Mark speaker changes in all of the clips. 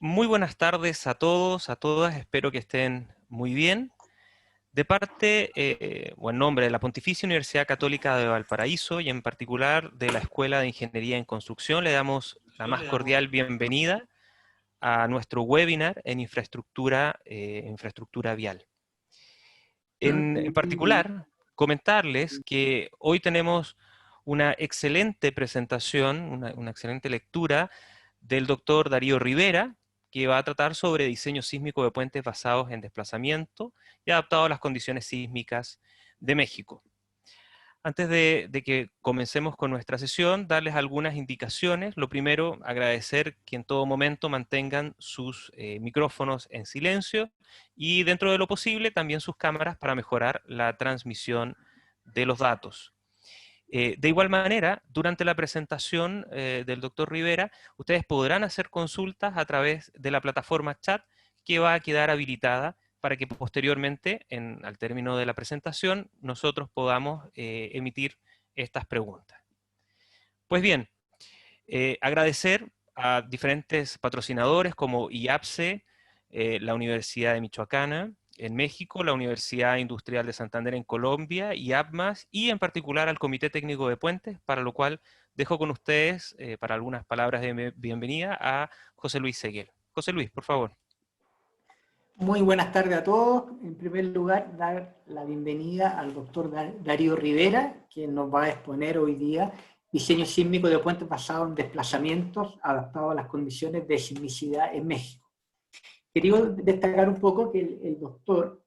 Speaker 1: Muy buenas tardes a todos, a todas, espero que estén muy bien. De parte, o en nombre de la Pontificia Universidad Católica de Valparaíso y en particular de la Escuela de Ingeniería en Construcción, le damos la más cordial bienvenida a nuestro webinar en infraestructura vial. En particular, comentarles que hoy tenemos una excelente presentación, una excelente lectura del doctor Darío Rivera, que va a tratar sobre diseño sísmico de puentes basados en desplazamiento y adaptados a las condiciones sísmicas de México. Antes de que comencemos con nuestra sesión, darles algunas indicaciones. Lo primero, agradecer que en todo momento mantengan sus micrófonos en silencio y dentro de lo posible también sus cámaras para mejorar la transmisión de los datos. De igual manera, durante la presentación del doctor Rivera, ustedes podrán hacer consultas a través de la plataforma chat que va a quedar habilitada para que posteriormente, al término de la presentación, nosotros podamos emitir estas preguntas. Pues bien, agradecer a diferentes patrocinadores como IAPSE, la Universidad de Michoacana en México, la Universidad Industrial de Santander en Colombia y APMAS, y en particular al Comité Técnico de Puentes, para lo cual dejo con ustedes, para algunas palabras de bienvenida, a José Luis Seguel. José Luis, por favor.
Speaker 2: Muy buenas tardes a todos. En primer lugar, dar la bienvenida al doctor Darío Rivera, quien nos va a exponer hoy día diseño sísmico de puentes basados en desplazamientos adaptados a las condiciones de sismicidad en México. Quería destacar un poco que el doctor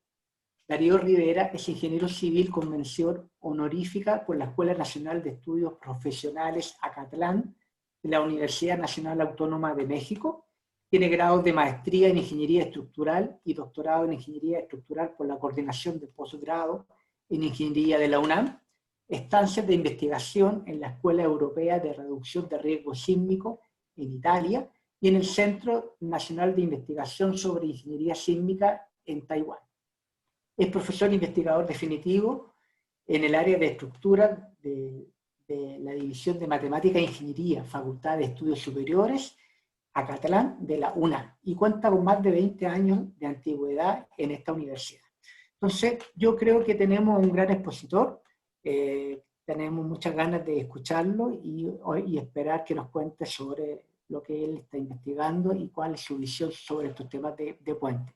Speaker 2: Darío Rivera es ingeniero civil con mención honorífica por la Escuela Nacional de Estudios Profesionales Acatlán de la Universidad Nacional Autónoma de México. Tiene grados de maestría en Ingeniería Estructural y doctorado en Ingeniería Estructural por la Coordinación de Posgrado en Ingeniería de la UNAM, estancias de investigación en la Escuela Europea de Reducción de Riesgo Sísmico en Italia y en el Centro Nacional de Investigación sobre Ingeniería Sísmica en Taiwán. Es profesor investigador definitivo en el área de estructura de la División de Matemática e Ingeniería, Facultad de Estudios Superiores, Acatlán de la UNAM, y cuenta con más de 20 años de antigüedad en esta universidad. Entonces, yo creo que tenemos un gran expositor, tenemos muchas ganas de escucharlo y esperar que nos cuente sobre lo que él está investigando y cuál es su visión sobre estos temas de puentes.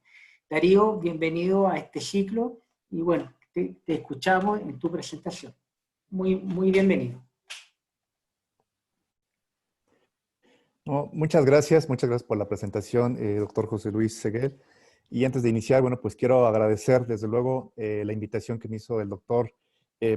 Speaker 2: Darío, bienvenido a este ciclo y bueno, te escuchamos en tu presentación. Muy bienvenido.
Speaker 3: No, muchas gracias por la presentación, doctor José Luis Seguel. Y antes de iniciar, bueno, pues quiero agradecer desde luego la invitación que me hizo el doctor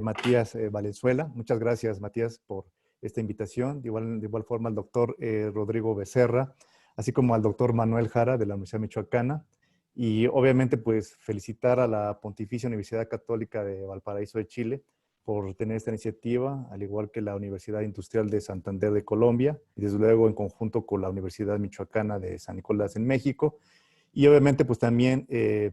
Speaker 3: Matías Valenzuela. Muchas gracias, Matías, por esta invitación. De igual forma al doctor Rodrigo Becerra, así como al doctor Manuel Jara de la Universidad Michoacana. Y obviamente, pues felicitar a la Pontificia Universidad Católica de Valparaíso de Chile por tener esta iniciativa, al igual que la Universidad Industrial de Santander de Colombia, y desde luego en conjunto con la Universidad Michoacana de San Nicolás en México, y obviamente pues también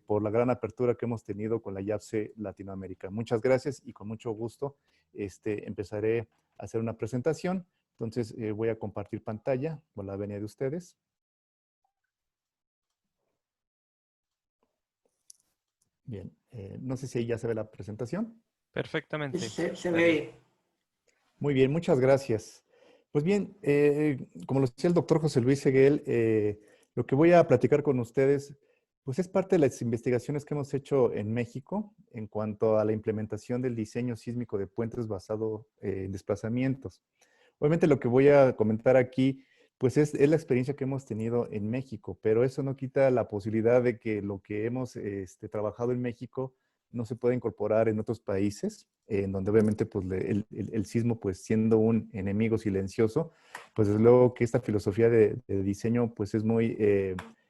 Speaker 3: por la gran apertura que hemos tenido con la IAPSE Latinoamérica. Muchas gracias y con mucho gusto empezaré a hacer una presentación. Entonces voy a compartir pantalla con la venia de ustedes. Bien, no sé si ahí ya se ve la presentación.
Speaker 1: Perfectamente.
Speaker 2: Se ve.
Speaker 3: Muy bien, muchas gracias. Pues bien, como lo decía el doctor José Luis Seguel, lo que voy a platicar con ustedes, pues es parte de las investigaciones que hemos hecho en México en cuanto a la implementación del diseño sísmico de puentes basado en desplazamientos. Obviamente lo que voy a comentar aquí, pues es la experiencia que hemos tenido en México, pero eso no quita la posibilidad de que lo que hemos trabajado en México no se pueda incorporar en otros países, en donde obviamente pues, el sismo, pues siendo un enemigo silencioso, pues desde luego que esta filosofía de diseño pues es muy,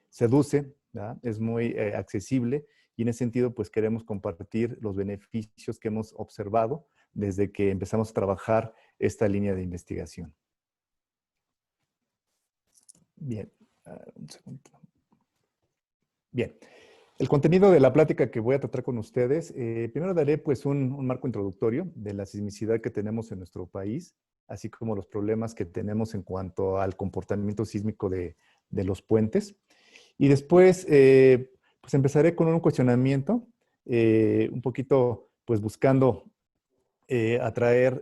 Speaker 3: seduce, ¿verdad? Es muy accesible, y en ese sentido pues queremos compartir los beneficios que hemos observado desde que empezamos a trabajar esta línea de investigación. Bien, un segundo. Bien, el contenido de la plática que voy a tratar con ustedes, primero daré pues un marco introductorio de la sismicidad que tenemos en nuestro país, así como los problemas que tenemos en cuanto al comportamiento sísmico de los puentes. Y después, pues empezaré con un cuestionamiento, un poquito, pues buscando atraer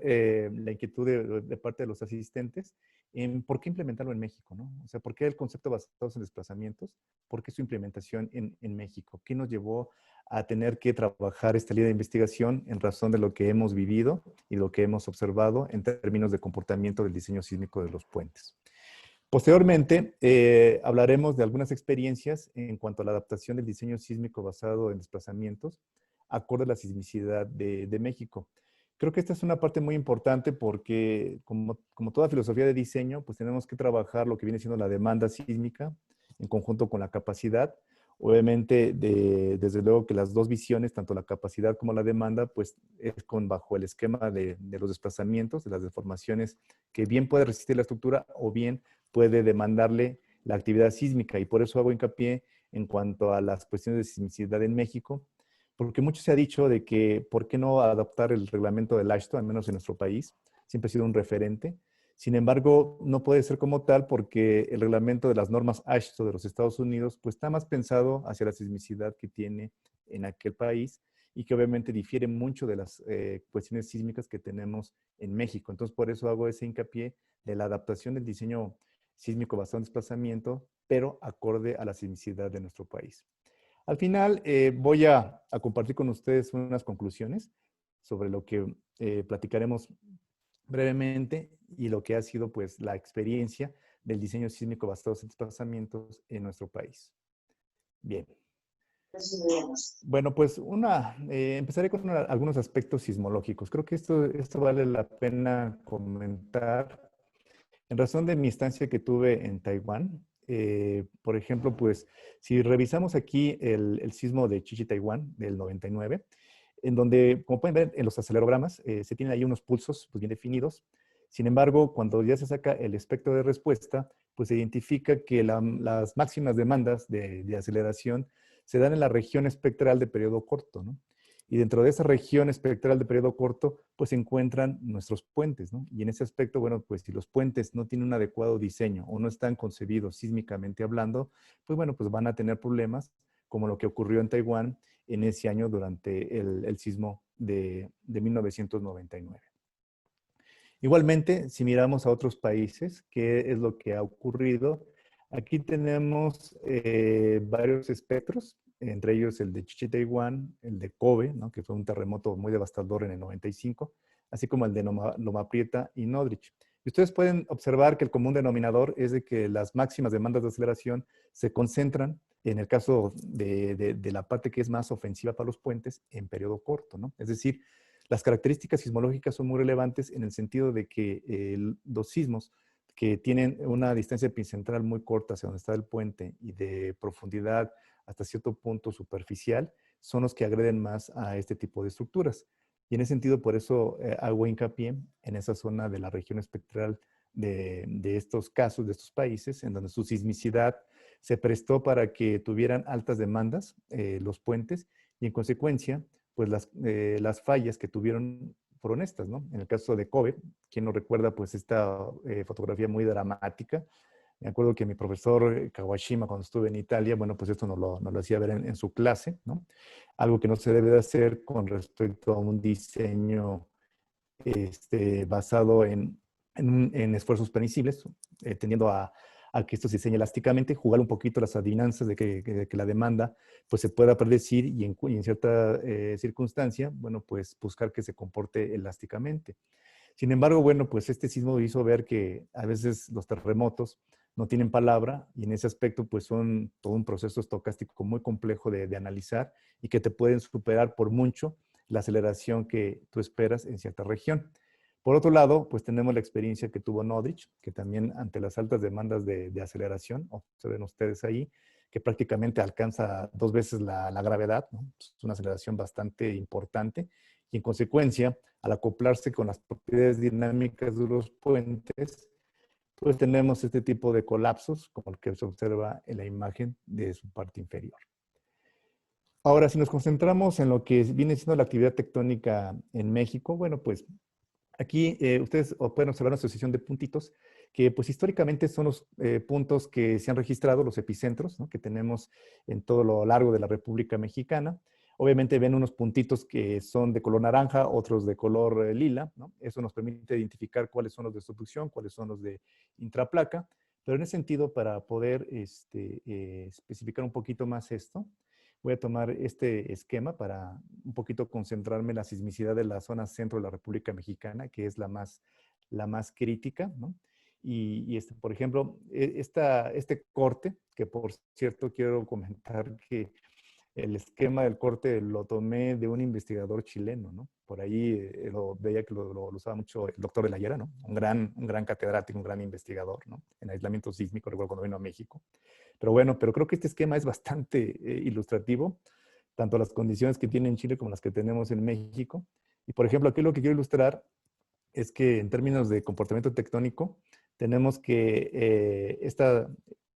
Speaker 3: la inquietud de parte de los asistentes en por qué implementarlo en México, ¿no? O sea, ¿por qué el concepto basado en desplazamientos? ¿Por qué su implementación en México? ¿Qué nos llevó a tener que trabajar esta línea de investigación en razón de lo que hemos vivido y lo que hemos observado en términos de comportamiento del diseño sísmico de los puentes? Posteriormente, hablaremos de algunas experiencias en cuanto a la adaptación del diseño sísmico basado en desplazamientos acorde a la sismicidad de México. Creo que esta es una parte muy importante porque, como toda filosofía de diseño, pues tenemos que trabajar lo que viene siendo la demanda sísmica en conjunto con la capacidad. Obviamente, desde luego que las dos visiones, tanto la capacidad como la demanda, pues es bajo el esquema de los desplazamientos, de las deformaciones, que bien puede resistir la estructura o bien puede demandarle la actividad sísmica. Y por eso hago hincapié en cuanto a las cuestiones de sismicidad en México, porque mucho se ha dicho de que por qué no adaptar el reglamento del AASHTO, al menos en nuestro país, siempre ha sido un referente. Sin embargo, no puede ser como tal porque el reglamento de las normas AASHTO de los Estados Unidos pues está más pensado hacia la sismicidad que tiene en aquel país y que obviamente difiere mucho de las cuestiones sísmicas que tenemos en México. Entonces, por eso hago ese hincapié de la adaptación del diseño sísmico basado en desplazamiento, pero acorde a la sismicidad de nuestro país. Al final voy a compartir con ustedes unas conclusiones sobre lo que platicaremos brevemente y lo que ha sido pues la experiencia del diseño sísmico basado en desplazamientos en nuestro país. Bien. Bueno, pues empezaré con algunos aspectos sismológicos. Creo que esto vale la pena comentar. En razón de mi estancia que tuve en Taiwán, por ejemplo, pues si revisamos aquí el sismo de Chichi, Taiwán, del 99, en donde, como pueden ver en los acelerogramas, se tienen ahí unos pulsos pues, bien definidos. Sin embargo, cuando ya se saca el espectro de respuesta, pues se identifica que las máximas demandas de aceleración se dan en la región espectral de periodo corto, ¿no? Y dentro de esa región espectral de periodo corto, pues se encuentran nuestros puentes, ¿no? Y en ese aspecto, bueno, pues si los puentes no tienen un adecuado diseño o no están concebidos sísmicamente hablando, pues bueno, pues van a tener problemas como lo que ocurrió en Taiwán en ese año durante el sismo de 1999. Igualmente, si miramos a otros países, ¿qué es lo que ha ocurrido? Aquí tenemos varios espectros, entre ellos el de Chichi Taiwán, el de Kobe, ¿no? Que fue un terremoto muy devastador en el 95, así como el de Loma Prieta y Nodrich. Y ustedes pueden observar que el común denominador es de que las máximas demandas de aceleración se concentran, en el caso de la parte que es más ofensiva para los puentes, en periodo corto, ¿no? Es decir, las características sismológicas son muy relevantes en el sentido de que los sismos que tienen una distancia epicentral muy corta hacia donde está el puente y de profundidad hasta cierto punto superficial, son los que agreden más a este tipo de estructuras. Y en ese sentido, por eso hago hincapié en esa zona de la región espectral de estos casos, de estos países, en donde su sismicidad se prestó para que tuvieran altas demandas los puentes y en consecuencia, pues las fallas que tuvieron fueron estas, ¿no? En el caso de Kobe, quien no recuerda pues esta fotografía muy dramática. Me acuerdo que mi profesor Kawashima, cuando estuve en Italia, bueno, pues esto nos lo hacía ver en su clase, ¿no? Algo que no se debe de hacer con respecto a un diseño basado en esfuerzos permisibles, tendiendo a que esto se diseñe elásticamente, jugar un poquito las adivinanzas de que la demanda pues se pueda predecir y en cierta circunstancia, bueno, pues buscar que se comporte elásticamente. Sin embargo, bueno, pues este sismo hizo ver que a veces los terremotos no tienen palabra y en ese aspecto pues son todo un proceso estocástico muy complejo de analizar y que te pueden superar por mucho la aceleración que tú esperas en cierta región. Por otro lado, pues tenemos la experiencia que tuvo Nodrich, que también ante las altas demandas de aceleración, observen ustedes ahí, que prácticamente alcanza 2 veces la gravedad, ¿no? Es una aceleración bastante importante y en consecuencia, al acoplarse con las propiedades dinámicas de los puentes, pues tenemos este tipo de colapsos, como el que se observa en la imagen de su parte inferior. Ahora, si nos concentramos en lo que viene siendo la actividad tectónica en México, bueno, pues Aquí ustedes pueden observar una asociación de puntitos que pues históricamente son los puntos que se han registrado, los epicentros, ¿no?, que tenemos en todo lo largo de la República Mexicana. Obviamente ven unos puntitos que son de color naranja, otros de color lila, ¿no? Eso nos permite identificar cuáles son los de subducción, cuáles son los de intraplaca. Pero en ese sentido, para poder especificar un poquito más esto, voy a tomar este esquema para un poquito concentrarme en la sismicidad de la zona centro de la República Mexicana, que es la más crítica, ¿no? Por ejemplo, este corte, que por cierto quiero comentar que el esquema del corte lo tomé de un investigador chileno, ¿no? Por ahí lo veía que lo usaba mucho el doctor de la Higuera, ¿no? Un gran catedrático, un gran investigador, ¿no? En aislamiento sísmico, recuerdo cuando vino a México. Pero bueno, pero creo que este esquema es bastante ilustrativo, tanto las condiciones que tiene en Chile como las que tenemos en México. Y por ejemplo, aquí lo que quiero ilustrar es que en términos de comportamiento tectónico, tenemos que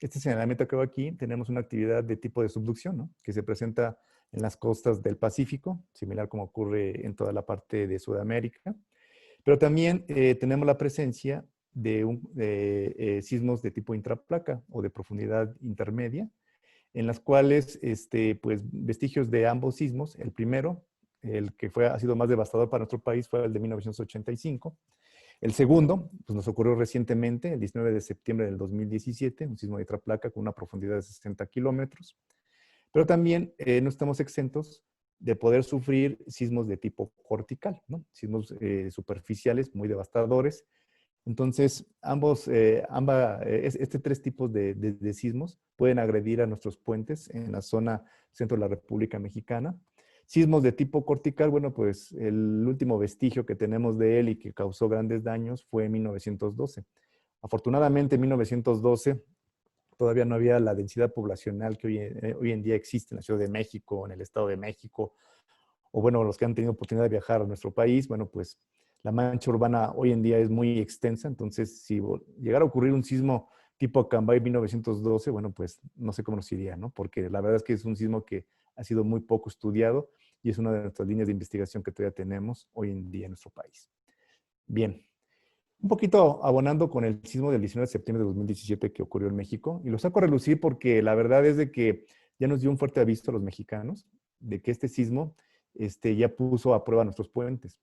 Speaker 3: este señalamiento que veo aquí, tenemos una actividad de tipo de subducción, ¿no?, que se presenta en las costas del Pacífico, similar como ocurre en toda la parte de Sudamérica. Pero también tenemos la presencia de sismos de tipo intraplaca o de profundidad intermedia, en las cuales pues, vestigios de ambos sismos, el primero, el que ha sido más devastador para nuestro país, fue el de 1985. El segundo, pues nos ocurrió recientemente, el 19 de septiembre del 2017, un sismo de intraplaca con una profundidad de 60 kilómetros. Pero también no estamos exentos de poder sufrir sismos de tipo cortical, ¿no? Sismos superficiales muy devastadores. Entonces, tres tipos de sismos pueden agredir a nuestros puentes en la zona centro de la República Mexicana. Sismos de tipo cortical, bueno, pues el último vestigio que tenemos de él y que causó grandes daños fue en 1912. Afortunadamente, en 1912 todavía no había la densidad poblacional que hoy en día existe en la Ciudad de México, en el Estado de México, o bueno, los que han tenido oportunidad de viajar a nuestro país. Bueno, pues la mancha urbana hoy en día es muy extensa, entonces si llegara a ocurrir un sismo tipo Acambay 1912, bueno, pues no sé cómo nos iría, ¿no? Porque la verdad es que es un sismo que ha sido muy poco estudiado y es una de nuestras líneas de investigación que todavía tenemos hoy en día en nuestro país. Bien, un poquito abonando con el sismo del 19 de septiembre de 2017 que ocurrió en México, y lo saco a relucir porque la verdad es de que ya nos dio un fuerte aviso a los mexicanos de que este sismo ya puso a prueba nuestros puentes.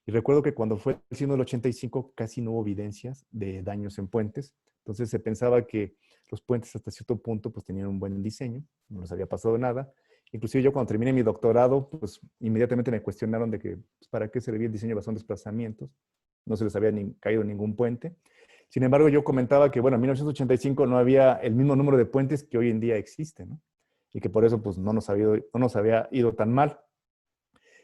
Speaker 3: Y recuerdo que cuando fue el sismo del 85 casi no hubo evidencias de daños en puentes, entonces se pensaba que los puentes hasta cierto punto pues tenían un buen diseño, no les había pasado nada. Inclusive yo cuando terminé mi doctorado, pues inmediatamente me cuestionaron de que pues, para qué servía el diseño basado en desplazamientos, no se les había caído ningún puente. Sin embargo, yo comentaba que, bueno, en 1985 no había el mismo número de puentes que hoy en día existen, ¿no? Y que por eso pues no nos había ido tan mal.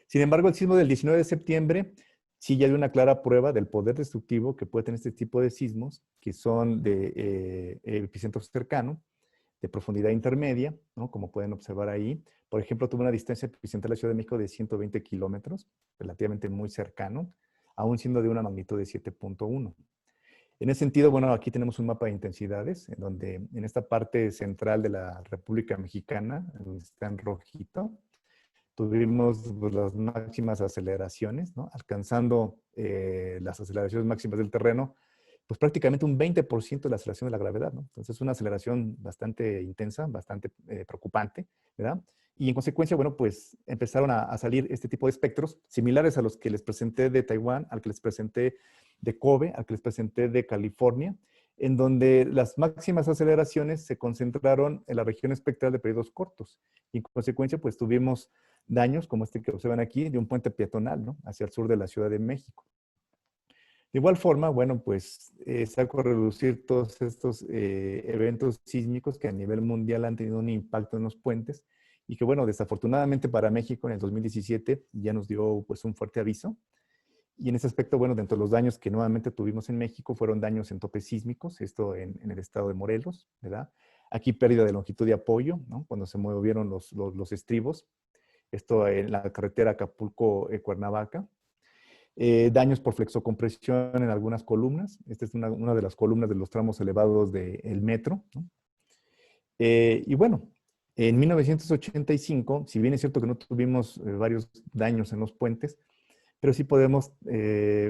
Speaker 3: Sin embargo, el sismo del 19 de septiembre sí ya dio una clara prueba del poder destructivo que puede tener este tipo de sismos, que son de epicentro cercano, de profundidad intermedia, ¿no?, como pueden observar ahí. Por ejemplo, tuvo una distancia epicentral de la Ciudad de México de 120 kilómetros, relativamente muy cercano, aún siendo de una magnitud de 7.1. En ese sentido, bueno, aquí tenemos un mapa de intensidades, en donde en esta parte central de la República Mexicana, donde está en rojito, tuvimos pues, las máximas aceleraciones, ¿no?, alcanzando las aceleraciones máximas del terreno, pues prácticamente un 20% de la aceleración de la gravedad, ¿no? Entonces es una aceleración bastante intensa, bastante preocupante, ¿verdad? Y en consecuencia, bueno, pues empezaron a salir este tipo de espectros similares a los que les presenté de Taiwán, al que les presenté de Kobe, al que les presenté de California, en donde las máximas aceleraciones se concentraron en la región espectral de periodos cortos. Y en consecuencia, pues tuvimos daños como este que observan aquí, de un puente peatonal, ¿no?, hacia el sur de la Ciudad de México. De igual forma, bueno, pues saco a reducir todos estos eventos sísmicos que a nivel mundial han tenido un impacto en los puentes y que, bueno, desafortunadamente para México en el 2017 ya nos dio pues un fuerte aviso. Y en ese aspecto, bueno, dentro de los daños que nuevamente tuvimos en México fueron daños en topes sísmicos, esto en el estado de Morelos, ¿verdad? Aquí pérdida de longitud de apoyo, ¿no?, cuando se movieron los estribos, esto en la carretera Acapulco-Cuernavaca. Daños por flexocompresión en algunas columnas. Esta es una de las columnas de los tramos elevados del metro, ¿no? Y bueno, en 1985, si bien es cierto que no tuvimos varios daños en los puentes, pero sí podemos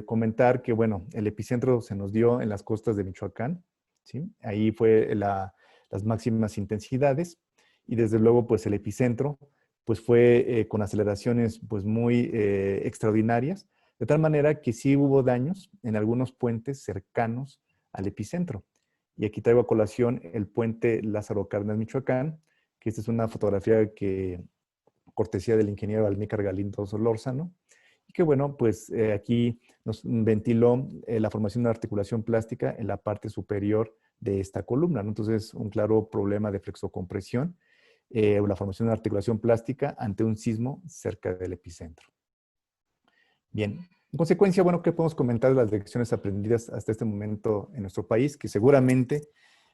Speaker 3: comentar que, bueno, el epicentro se nos dio en las costas de Michoacán, ¿sí? Ahí fue las máximas intensidades y desde luego, pues el epicentro, pues fue con aceleraciones pues muy extraordinarias, de tal manera que sí hubo daños en algunos puentes cercanos al epicentro. Y aquí traigo a colación el puente Lázaro Cárdenas, Michoacán, que esta es una fotografía que cortesía del ingeniero Almícar Galindo Solórzano, y que bueno, pues aquí nos ventiló la formación de articulación plástica en la parte superior de esta columna, ¿no? Entonces, un claro problema de flexocompresión o la formación de articulación plástica ante un sismo cerca del epicentro. Bien, en consecuencia, bueno, ¿qué podemos comentar de las lecciones aprendidas hasta este momento en nuestro país? Que seguramente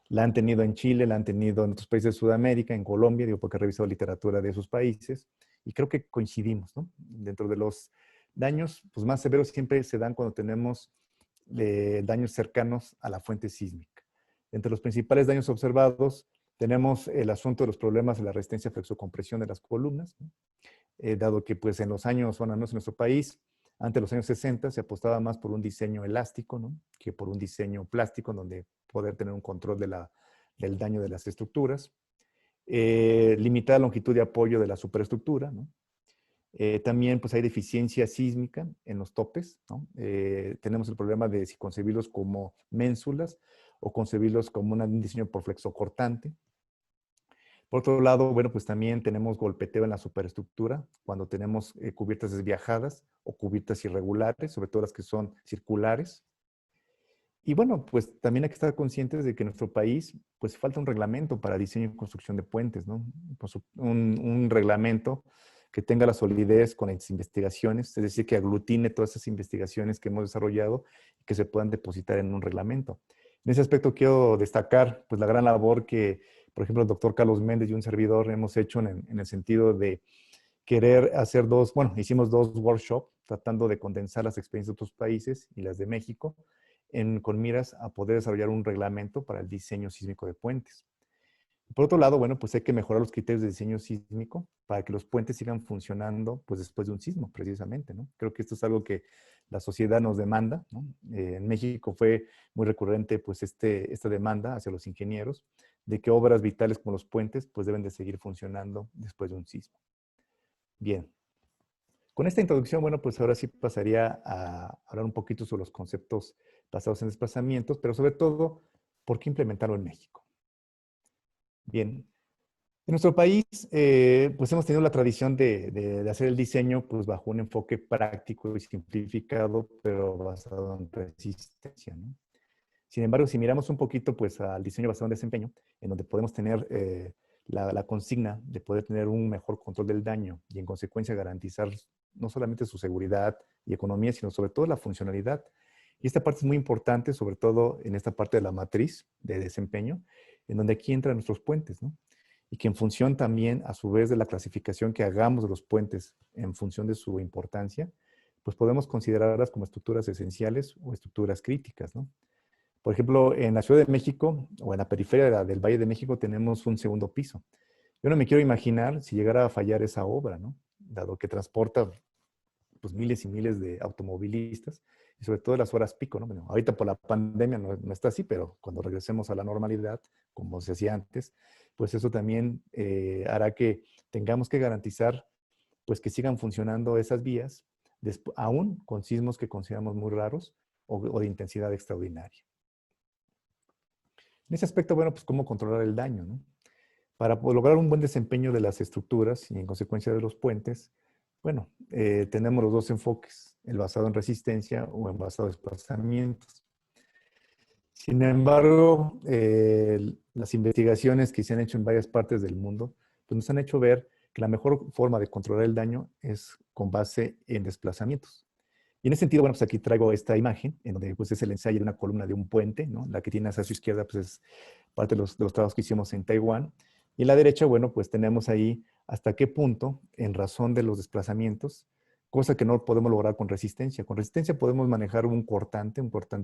Speaker 3: la han tenido en Chile, la han tenido en otros países de Sudamérica, en Colombia, digo, porque he revisado literatura de esos países, y creo que coincidimos, ¿no? Dentro de los daños, pues más severos siempre se dan cuando tenemos daños cercanos a la fuente sísmica. Entre los principales daños observados tenemos el asunto de los problemas de la resistencia a flexocompresión de las columnas, ¿no? Dado que pues en los años, bueno, no en nuestro país, antes de los años 60 se apostaba más por un diseño elástico, ¿no? Que por un diseño plástico, donde poder tener un control del daño de las estructuras. Limitada longitud de apoyo de la superestructura, ¿no? También pues hay deficiencia sísmica en los topes, ¿no? Tenemos el problema de si concebirlos como ménsulas o concebirlos como un diseño por flexocortante. Por otro lado, bueno, pues también tenemos golpeteo en la superestructura cuando tenemos cubiertas desviajadas o cubiertas irregulares, sobre todo las que son circulares. Y bueno, pues también hay que estar conscientes de que en nuestro país pues falta un reglamento para diseño y construcción de puentes, ¿no? Pues, un reglamento que tenga la solidez con las investigaciones, es decir, que aglutine todas esas investigaciones que hemos desarrollado y que se puedan depositar en un reglamento. En ese aspecto quiero destacar pues la gran labor que, por ejemplo, el doctor Carlos Méndez y un servidor hemos hecho en el sentido de querer hacer hicimos dos workshops tratando de condensar las experiencias de otros países y las de México con miras a poder desarrollar un reglamento para el diseño sísmico de puentes. Por otro lado, bueno, pues hay que mejorar los criterios de diseño sísmico para que los puentes sigan funcionando pues después de un sismo, precisamente, ¿no? Creo que esto es algo que la sociedad nos demanda, ¿no? En México fue muy recurrente pues esta demanda hacia los ingenieros de que obras vitales como los puentes pues deben de seguir funcionando después de un sismo. Bien. Con esta introducción, bueno, pues ahora sí pasaría a hablar un poquito sobre los conceptos basados en desplazamientos, pero sobre todo, ¿por qué implementarlo en México? Bien, en nuestro país, pues hemos tenido la tradición de hacer el diseño pues bajo un enfoque práctico y simplificado, pero basado en resistencia, ¿no? Sin embargo, si miramos un poquito pues al diseño basado en desempeño, en donde podemos tener la consigna de poder tener un mejor control del daño y en consecuencia garantizar no solamente su seguridad y economía, sino sobre todo la funcionalidad. Y esta parte es muy importante, sobre todo en esta parte de la matriz de desempeño, en donde aquí entran nuestros puentes, ¿no? Y que en función también, a su vez, de la clasificación que hagamos de los puentes en función de su importancia, pues podemos considerarlas como estructuras esenciales o estructuras críticas, ¿no? Por ejemplo, en la Ciudad de México o en la periferia del Valle de México tenemos un segundo piso. Yo no me quiero imaginar si llegara a fallar esa obra, ¿no? Dado que transporta pues miles y miles de automovilistas y sobre todo en las horas pico, ¿no? Bueno, ahorita por la pandemia no está así, pero cuando regresemos a la normalidad, como se hacía antes, pues eso también hará que tengamos que garantizar pues que sigan funcionando esas vías, aún con sismos que consideramos muy raros o de intensidad extraordinaria. En ese aspecto, bueno, pues cómo controlar el daño, ¿no? Para lograr un buen desempeño de las estructuras y en consecuencia de los puentes, bueno, tenemos los dos enfoques, el basado en resistencia o en basado en desplazamientos. Sin embargo, las investigaciones que se han hecho en varias partes del mundo, pues nos han hecho ver que la mejor forma de controlar el daño es con base en desplazamientos. Y en ese sentido, bueno, pues aquí traigo esta imagen, en donde pues es el ensayo de una columna de un puente, ¿no? La que tiene hacia su izquierda, pues es parte de los trabajos que hicimos en Taiwán. Y en la derecha, bueno, pues tenemos ahí hasta qué punto, en razón de los desplazamientos, cosa que no podemos lograr con resistencia. Con resistencia podemos manejar un cortante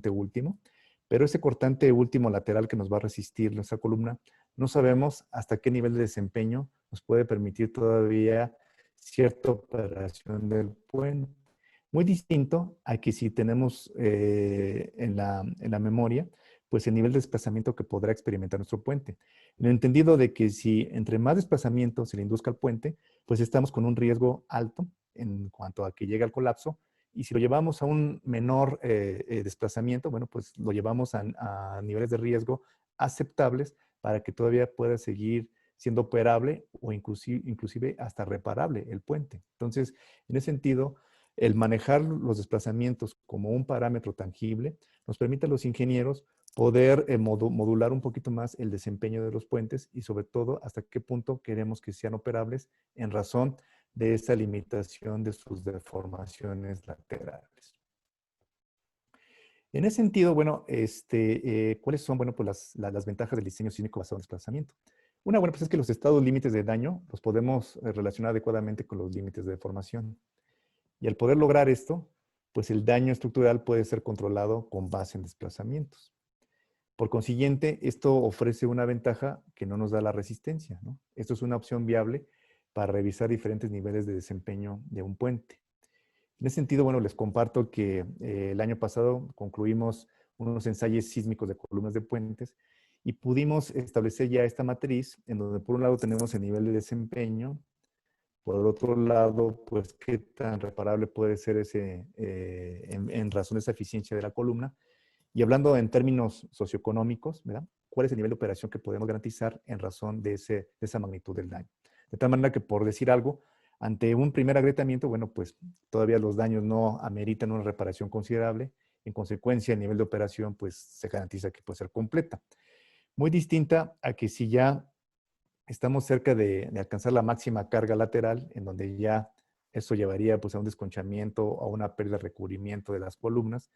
Speaker 3: último, pero ese cortante último lateral que nos va a resistir nuestra columna, no sabemos hasta qué nivel de desempeño nos puede permitir todavía cierta operación del puente. Muy distinto a que si tenemos en la memoria, pues el nivel de desplazamiento que podrá experimentar nuestro puente. En el entendido de que si entre más desplazamiento se le induzca al puente, pues estamos con un riesgo alto en cuanto a que llegue al colapso. Y si lo llevamos a un menor desplazamiento, bueno, pues lo llevamos a niveles de riesgo aceptables para que todavía pueda seguir siendo operable o inclusive hasta reparable el puente. Entonces, en ese sentido, el manejar los desplazamientos como un parámetro tangible nos permite a los ingenieros poder modular un poquito más el desempeño de los puentes y sobre todo hasta qué punto queremos que sean operables en razón de esa limitación de sus deformaciones laterales. En ese sentido, bueno, ¿cuáles son, bueno, pues las ventajas del diseño sísmico basado en desplazamiento? Una, bueno, pues es que los estados límites de daño los podemos relacionar adecuadamente con los límites de deformación. Y al poder lograr esto, pues el daño estructural puede ser controlado con base en desplazamientos. Por consiguiente, esto ofrece una ventaja que no nos da la resistencia, ¿no? Esto es una opción viable para revisar diferentes niveles de desempeño de un puente. En ese sentido, bueno, les comparto que el año pasado concluimos unos ensayos sísmicos de columnas de puentes y pudimos establecer ya esta matriz en donde por un lado tenemos el nivel de desempeño, por el otro lado, pues qué tan reparable puede ser ese, en razón de esa eficiencia de la columna. Y hablando en términos socioeconómicos, ¿verdad? ¿Cuál es el nivel de operación que podemos garantizar en razón de esa magnitud del daño? De tal manera que, por decir algo, ante un primer agrietamiento, bueno, pues todavía los daños no ameritan una reparación considerable. En consecuencia, el nivel de operación, pues se garantiza que puede ser completa. Muy distinta a que si ya estamos cerca de alcanzar la máxima carga lateral, en donde ya eso llevaría pues a un desconchamiento o a una pérdida de recubrimiento de las columnas,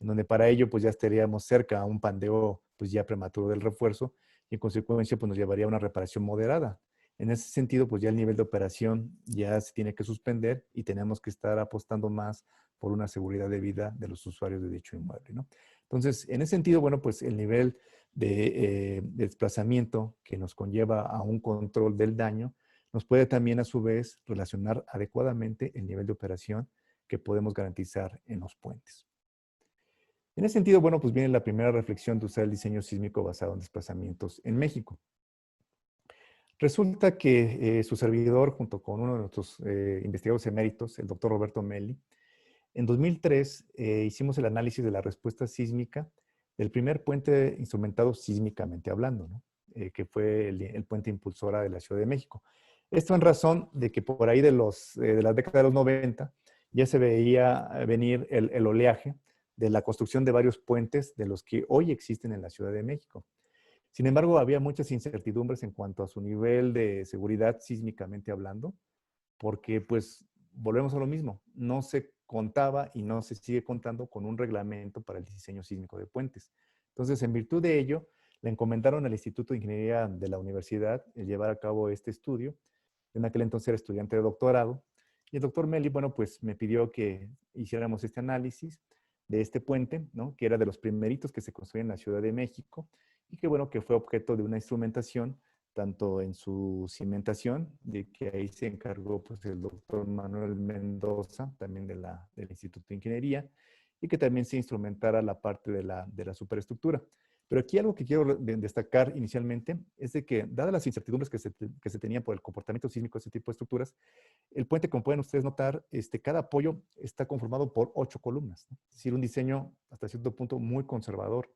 Speaker 3: en donde para ello pues ya estaríamos cerca a un pandeo pues ya prematuro del refuerzo y en consecuencia pues nos llevaría a una reparación moderada. En ese sentido pues ya el nivel de operación ya se tiene que suspender y tenemos que estar apostando más por una seguridad de vida de los usuarios de dicho inmueble, ¿no? Entonces, en ese sentido, bueno, pues el nivel de desplazamiento que nos conlleva a un control del daño nos puede también a su vez relacionar adecuadamente el nivel de operación que podemos garantizar en los puentes. En ese sentido, bueno, pues viene la primera reflexión de usar el diseño sísmico basado en desplazamientos en México. Resulta que su servidor, junto con uno de nuestros investigadores eméritos, el doctor Roberto Melli, en 2003 hicimos el análisis de la respuesta sísmica del primer puente instrumentado sísmicamente hablando, ¿no? Que fue el puente impulsora de la Ciudad de México. Esto en razón de que por ahí de la década de los 90 ya se veía venir el oleaje de la construcción de varios puentes de los que hoy existen en la Ciudad de México. Sin embargo, había muchas incertidumbres en cuanto a su nivel de seguridad sísmicamente hablando, porque pues volvemos a lo mismo, no se contaba y no se sigue contando con un reglamento para el diseño sísmico de puentes. Entonces, en virtud de ello, le encomendaron al Instituto de Ingeniería de la Universidad el llevar a cabo este estudio. En aquel entonces era estudiante de doctorado. Y el doctor Melli, bueno, pues me pidió que hiciéramos este análisis de este puente, ¿no? Que era de los primeritos que se construyen en la Ciudad de México y que, bueno, que fue objeto de una instrumentación tanto en su cimentación, de que ahí se encargó pues, el doctor Manuel Mendoza, también del Instituto de Ingeniería, y que también se instrumentara la parte de la superestructura. Pero aquí algo que quiero destacar inicialmente es de que, dadas las incertidumbres que se tenían por el comportamiento sísmico de este tipo de estructuras, el puente, como pueden ustedes notar, cada apoyo está conformado por 8 columnas, ¿no? Es decir, un diseño hasta cierto punto muy conservador.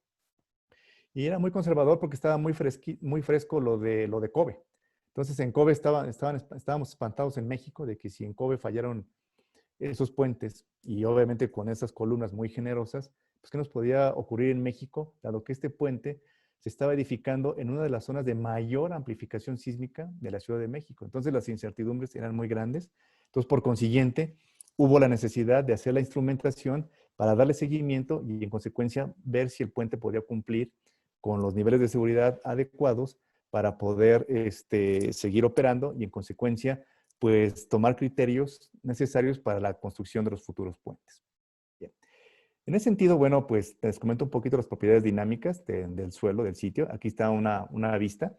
Speaker 3: Y era muy conservador porque estaba muy fresco lo de Kobe. Entonces en Kobe estábamos espantados en México de que si en Kobe fallaron esos puentes y obviamente con esas columnas muy generosas, pues ¿qué nos podía ocurrir en México? Dado que este puente se estaba edificando en una de las zonas de mayor amplificación sísmica de la Ciudad de México. Entonces las incertidumbres eran muy grandes. Entonces, por consiguiente, hubo la necesidad de hacer la instrumentación para darle seguimiento y en consecuencia ver si el puente podía cumplir con los niveles de seguridad adecuados para poder seguir operando y en consecuencia pues tomar criterios necesarios para la construcción de los futuros puentes. Bien. En ese sentido, bueno, pues les comento un poquito las propiedades dinámicas del suelo, del sitio. Aquí está una vista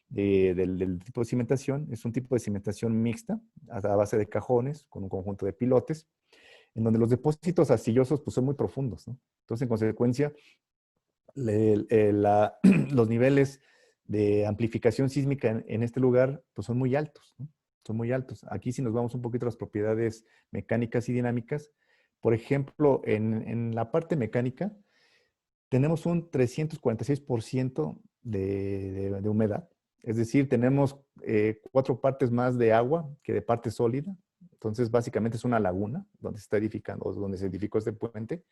Speaker 3: del tipo de cimentación. Es un tipo de cimentación mixta a base de cajones con un conjunto de pilotes. en donde los depósitos arcillosos pues, son muy profundos, ¿no? Entonces, en consecuencia, los niveles de amplificación sísmica en este lugar pues, son muy altos, ¿no? Son muy altos. Aquí si nos vamos un poquito a las propiedades mecánicas y dinámicas, por ejemplo, en la parte mecánica tenemos un 346% de humedad. Es decir, tenemos 4 partes más de agua que de parte sólida. Entonces, básicamente es una laguna donde se está edificando, o donde se edificó este puente.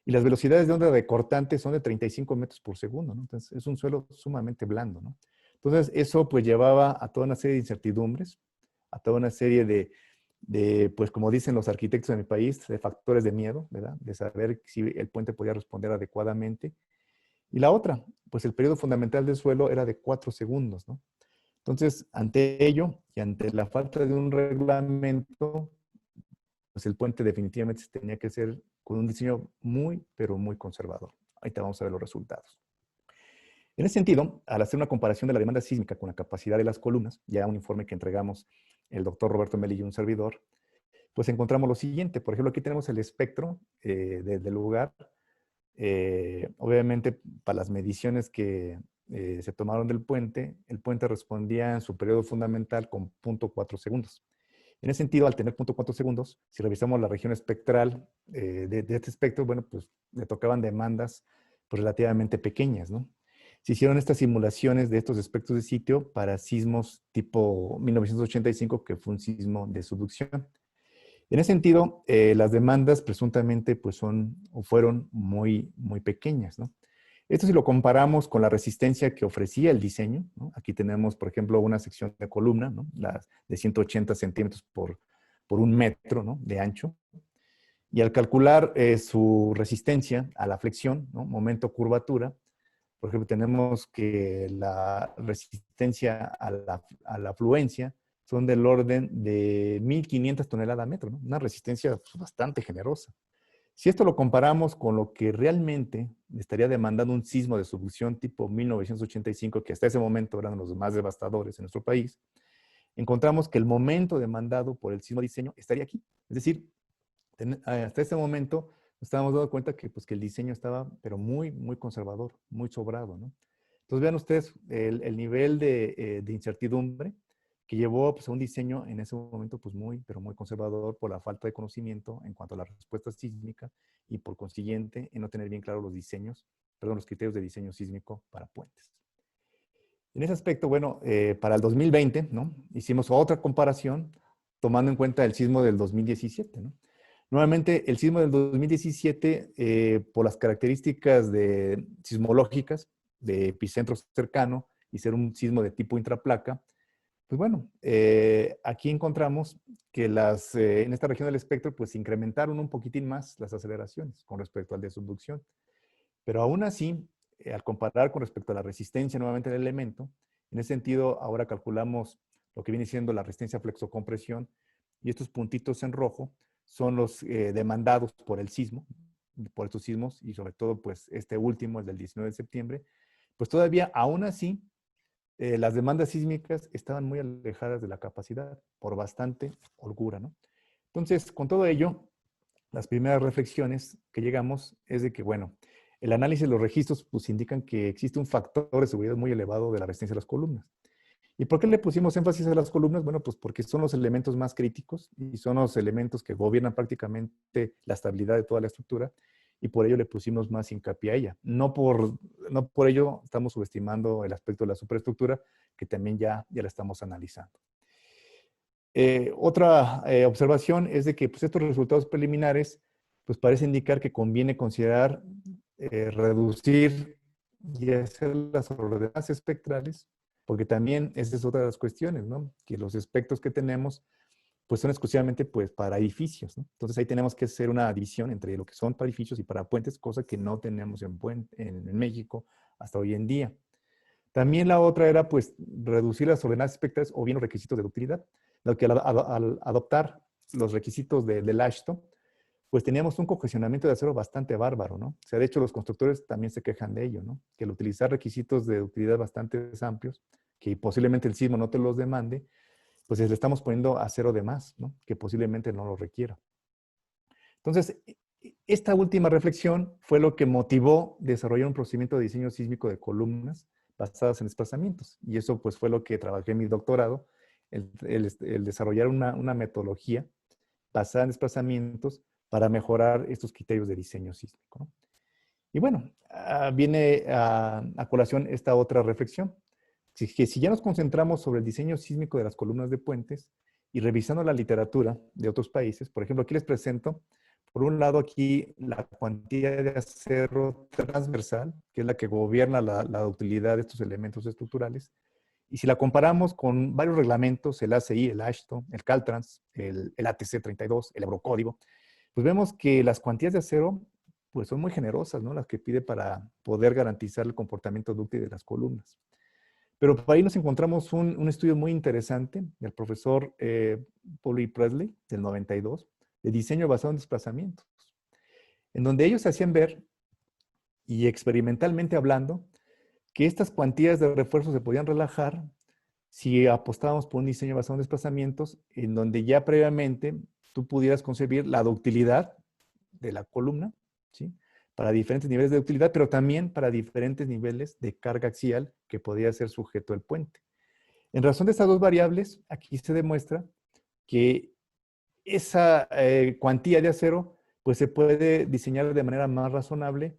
Speaker 3: Y las velocidades de onda de cortante son de 35 metros por segundo, ¿no? Entonces, es un suelo sumamente blando, ¿no? Entonces, eso pues llevaba a toda una serie de incertidumbres, a toda una serie pues como dicen los arquitectos de mi país, de factores de miedo, ¿verdad? De saber si el puente podía responder adecuadamente. Y la otra, pues el periodo fundamental del suelo era de 4 segundos, ¿no? Entonces, ante ello y ante la falta de un reglamento, pues el puente definitivamente tenía que ser con un diseño muy, pero muy conservador. Ahorita vamos a ver los resultados. En ese sentido, al hacer una comparación de la demanda sísmica con la capacidad de las columnas, ya un informe que entregamos el doctor Roberto Melillo y un servidor, pues encontramos lo siguiente. Por ejemplo, aquí tenemos el espectro del lugar. Obviamente, para las mediciones que se tomaron del puente, el puente respondía en su periodo fundamental con 0.4 segundos. En ese sentido, al tener 0.4 segundos, si revisamos la región espectral de este espectro, bueno, pues le tocaban demandas pues, relativamente pequeñas, ¿no? Se hicieron estas simulaciones de estos espectros de sitio para sismos tipo 1985, que fue un sismo de subducción. En ese sentido, las demandas presuntamente pues son o fueron muy, muy pequeñas, ¿no? Esto si lo comparamos con la resistencia que ofrecía el diseño, ¿no? Aquí tenemos, por ejemplo, una sección de columna, ¿no? De 180 centímetros por 1 metro, ¿no? De ancho. Y al calcular su resistencia a la flexión, ¿no? Momento curvatura, por ejemplo, tenemos que la resistencia a la afluencia son del orden de 1.500 toneladas a metro, ¿no? Una resistencia pues, bastante generosa. Si esto lo comparamos con lo que realmente estaría demandando un sismo de subducción tipo 1985, que hasta ese momento eran los más devastadores en nuestro país, encontramos que el momento demandado por el sismo de diseño estaría aquí. Es decir, hasta ese momento nos estábamos dando cuenta que, pues, que el diseño estaba, pero muy, muy conservador, muy sobrado, ¿no? Entonces, vean ustedes el nivel de incertidumbre que llevó pues, a un diseño en ese momento pues, muy, pero muy conservador por la falta de conocimiento en cuanto a la respuesta sísmica y por consiguiente en no tener bien claros los criterios de diseño sísmico para puentes. En ese aspecto, bueno, para el 2020, ¿no? Hicimos otra comparación tomando en cuenta el sismo del 2017, ¿no? Nuevamente, el sismo del 2017, por las características sismológicas de epicentro cercano y ser un sismo de tipo intraplaca, pues bueno, aquí encontramos que en esta región del espectro pues incrementaron un poquitín más las aceleraciones con respecto al de subducción. Pero aún así, al comparar con respecto a la resistencia nuevamente del elemento, en ese sentido ahora calculamos lo que viene siendo la resistencia flexocompresión y estos puntitos en rojo son los demandados por el sismo, por estos sismos y sobre todo pues este último, el del 19 de septiembre, pues todavía aún así las demandas sísmicas estaban muy alejadas de la capacidad por bastante holgura, ¿no? Entonces, con todo ello, las primeras reflexiones que llegamos es de que, bueno, el análisis de los registros pues indican que existe un factor de seguridad muy elevado de la resistencia de las columnas. ¿Y por qué le pusimos énfasis a las columnas? Bueno, pues porque son los elementos más críticos y son los elementos que gobiernan prácticamente la estabilidad de toda la estructura y por ello le pusimos más hincapié a ella. No por ello estamos subestimando el aspecto de la superestructura, que también ya la estamos analizando. Otra observación es de que pues, estos resultados preliminares pues parece indicar que conviene considerar reducir y hacer las ordenadas espectrales, porque también esa es otra de las cuestiones, ¿no? Que los espectros que tenemos pues son exclusivamente pues para edificios, ¿no? Entonces ahí tenemos que hacer una división entre lo que son para edificios y para puentes, cosa que no tenemos en México hasta hoy en día. También la otra era pues reducir las ordenadas espectrales o bien los requisitos de ductilidad, lo que al adoptar los requisitos del AASHTO, pues teníamos un congestionamiento de acero bastante bárbaro, ¿no? O sea, de hecho los constructores también se quejan de ello, ¿no? Que al utilizar requisitos de ductilidad bastante amplios, que posiblemente el sismo no te los demande, pues le estamos poniendo acero de más, ¿no? Que posiblemente no lo requiera. Entonces, esta última reflexión fue lo que motivó desarrollar un procedimiento de diseño sísmico de columnas basadas en desplazamientos. Y eso pues fue lo que trabajé en mi doctorado, el desarrollar una metodología basada en desplazamientos para mejorar estos criterios de diseño sísmico, ¿no? Y bueno, viene a colación esta otra reflexión, que si ya nos concentramos sobre el diseño sísmico de las columnas de puentes y revisando la literatura de otros países, por ejemplo, aquí les presento, por un lado aquí la cuantía de acero transversal, que es la que gobierna la utilidad de estos elementos estructurales, y si la comparamos con varios reglamentos, el ACI, el AASHTO, el Caltrans, el ATC 32, el Eurocódigo, pues vemos que las cuantías de acero pues son muy generosas, ¿no? Las que pide para poder garantizar el comportamiento dúctil de las columnas. Pero por ahí nos encontramos un estudio muy interesante del profesor Paul E. Presley, del 92, de diseño basado en desplazamientos, en donde ellos hacían ver, y experimentalmente hablando, que estas cuantías de refuerzo se podían relajar si apostábamos por un diseño basado en desplazamientos, en donde ya previamente tú pudieras concebir la ductilidad de la columna, ¿sí? Para diferentes niveles de utilidad, pero también para diferentes niveles de carga axial que podía ser sujeto al puente. En razón de estas dos variables, aquí se demuestra que esa cuantía de acero pues se puede diseñar de manera más razonable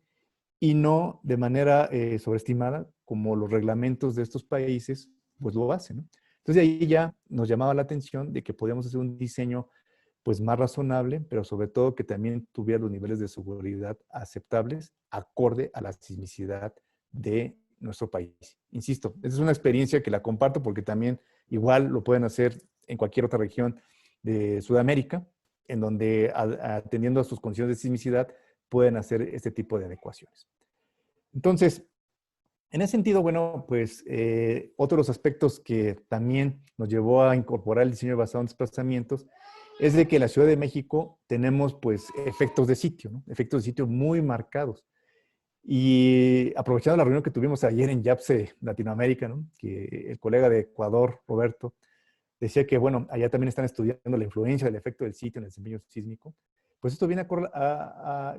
Speaker 3: y no de manera sobreestimada como los reglamentos de estos países pues lo hacen, ¿no? Entonces ahí ya nos llamaba la atención de que podíamos hacer un diseño pues más razonable, pero sobre todo que también tuviera los niveles de seguridad aceptables acorde a la sismicidad de nuestro país. Insisto, esa es una experiencia que la comparto porque también igual lo pueden hacer en cualquier otra región de Sudamérica, en donde atendiendo a sus condiciones de sismicidad pueden hacer este tipo de adecuaciones. Entonces, en ese sentido, bueno, pues otro de los aspectos que también nos llevó a incorporar el diseño basado en desplazamientos es de que en la Ciudad de México tenemos pues efectos de sitio, ¿no? Efectos de sitio muy marcados. Y aprovechando la reunión que tuvimos ayer en YAPSE Latinoamérica, ¿no? Que el colega de Ecuador, Roberto, decía que, bueno, allá también están estudiando la influencia del efecto del sitio en el desempeño sísmico. Pues esto viene a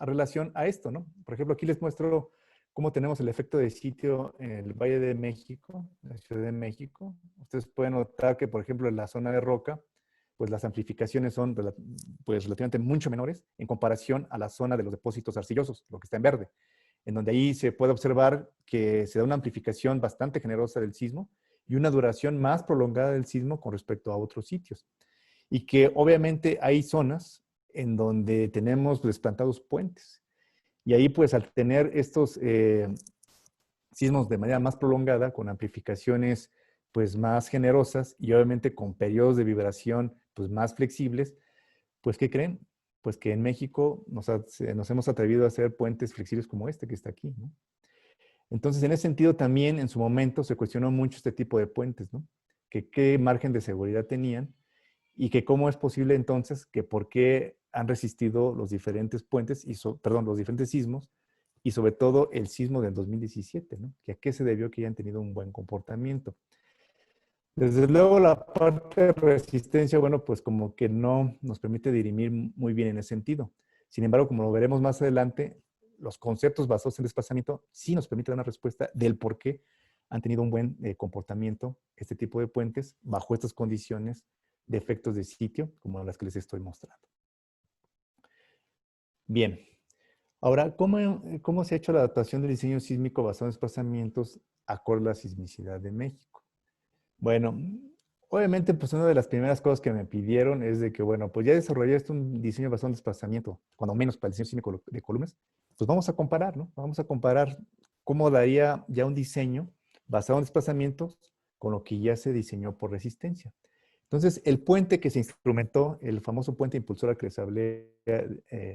Speaker 3: relación a esto, ¿no? Por ejemplo, aquí les muestro cómo tenemos el efecto de sitio en el Valle de México, en la Ciudad de México. Ustedes pueden notar que, por ejemplo, en la zona de Roca, pues las amplificaciones son pues relativamente mucho menores en comparación a la zona de los depósitos arcillosos, lo que está en verde, en donde ahí se puede observar que se da una amplificación bastante generosa del sismo y una duración más prolongada del sismo con respecto a otros sitios. Y que obviamente hay zonas en donde tenemos desplantados puentes. Y ahí pues al tener estos sismos de manera más prolongada, con amplificaciones pues más generosas y obviamente con periodos de vibración pues más flexibles, pues ¿qué creen? Pues que en México nos hemos atrevido a hacer puentes flexibles como este que está aquí, ¿no? Entonces, en ese sentido también en su momento se cuestionó mucho este tipo de puentes, ¿no? Que qué margen de seguridad tenían y que cómo es posible entonces que por qué han resistido los diferentes puentes, los diferentes sismos y sobre todo el sismo del 2017, ¿no? Que a qué se debió que hayan tenido un buen comportamiento. Desde luego la parte de resistencia, bueno, pues como que no nos permite dirimir muy bien en ese sentido. Sin embargo, como lo veremos más adelante, los conceptos basados en desplazamiento sí nos permiten dar una respuesta del por qué han tenido un buen comportamiento este tipo de puentes bajo estas condiciones de efectos de sitio, como las que les estoy mostrando. Bien. Ahora, ¿cómo se ha hecho la adaptación del diseño sísmico basado en desplazamientos acorde a la sismicidad de México? Bueno, obviamente, pues una de las primeras cosas que me pidieron es de que, bueno, pues ya desarrollaste un diseño basado en desplazamiento, cuando menos para el diseño sísmico de columnas, pues vamos a comparar, ¿no? Vamos a comparar cómo daría ya un diseño basado en desplazamientos con lo que ya se diseñó por resistencia. Entonces, el puente que se instrumentó, el famoso puente impulsor al que les hablé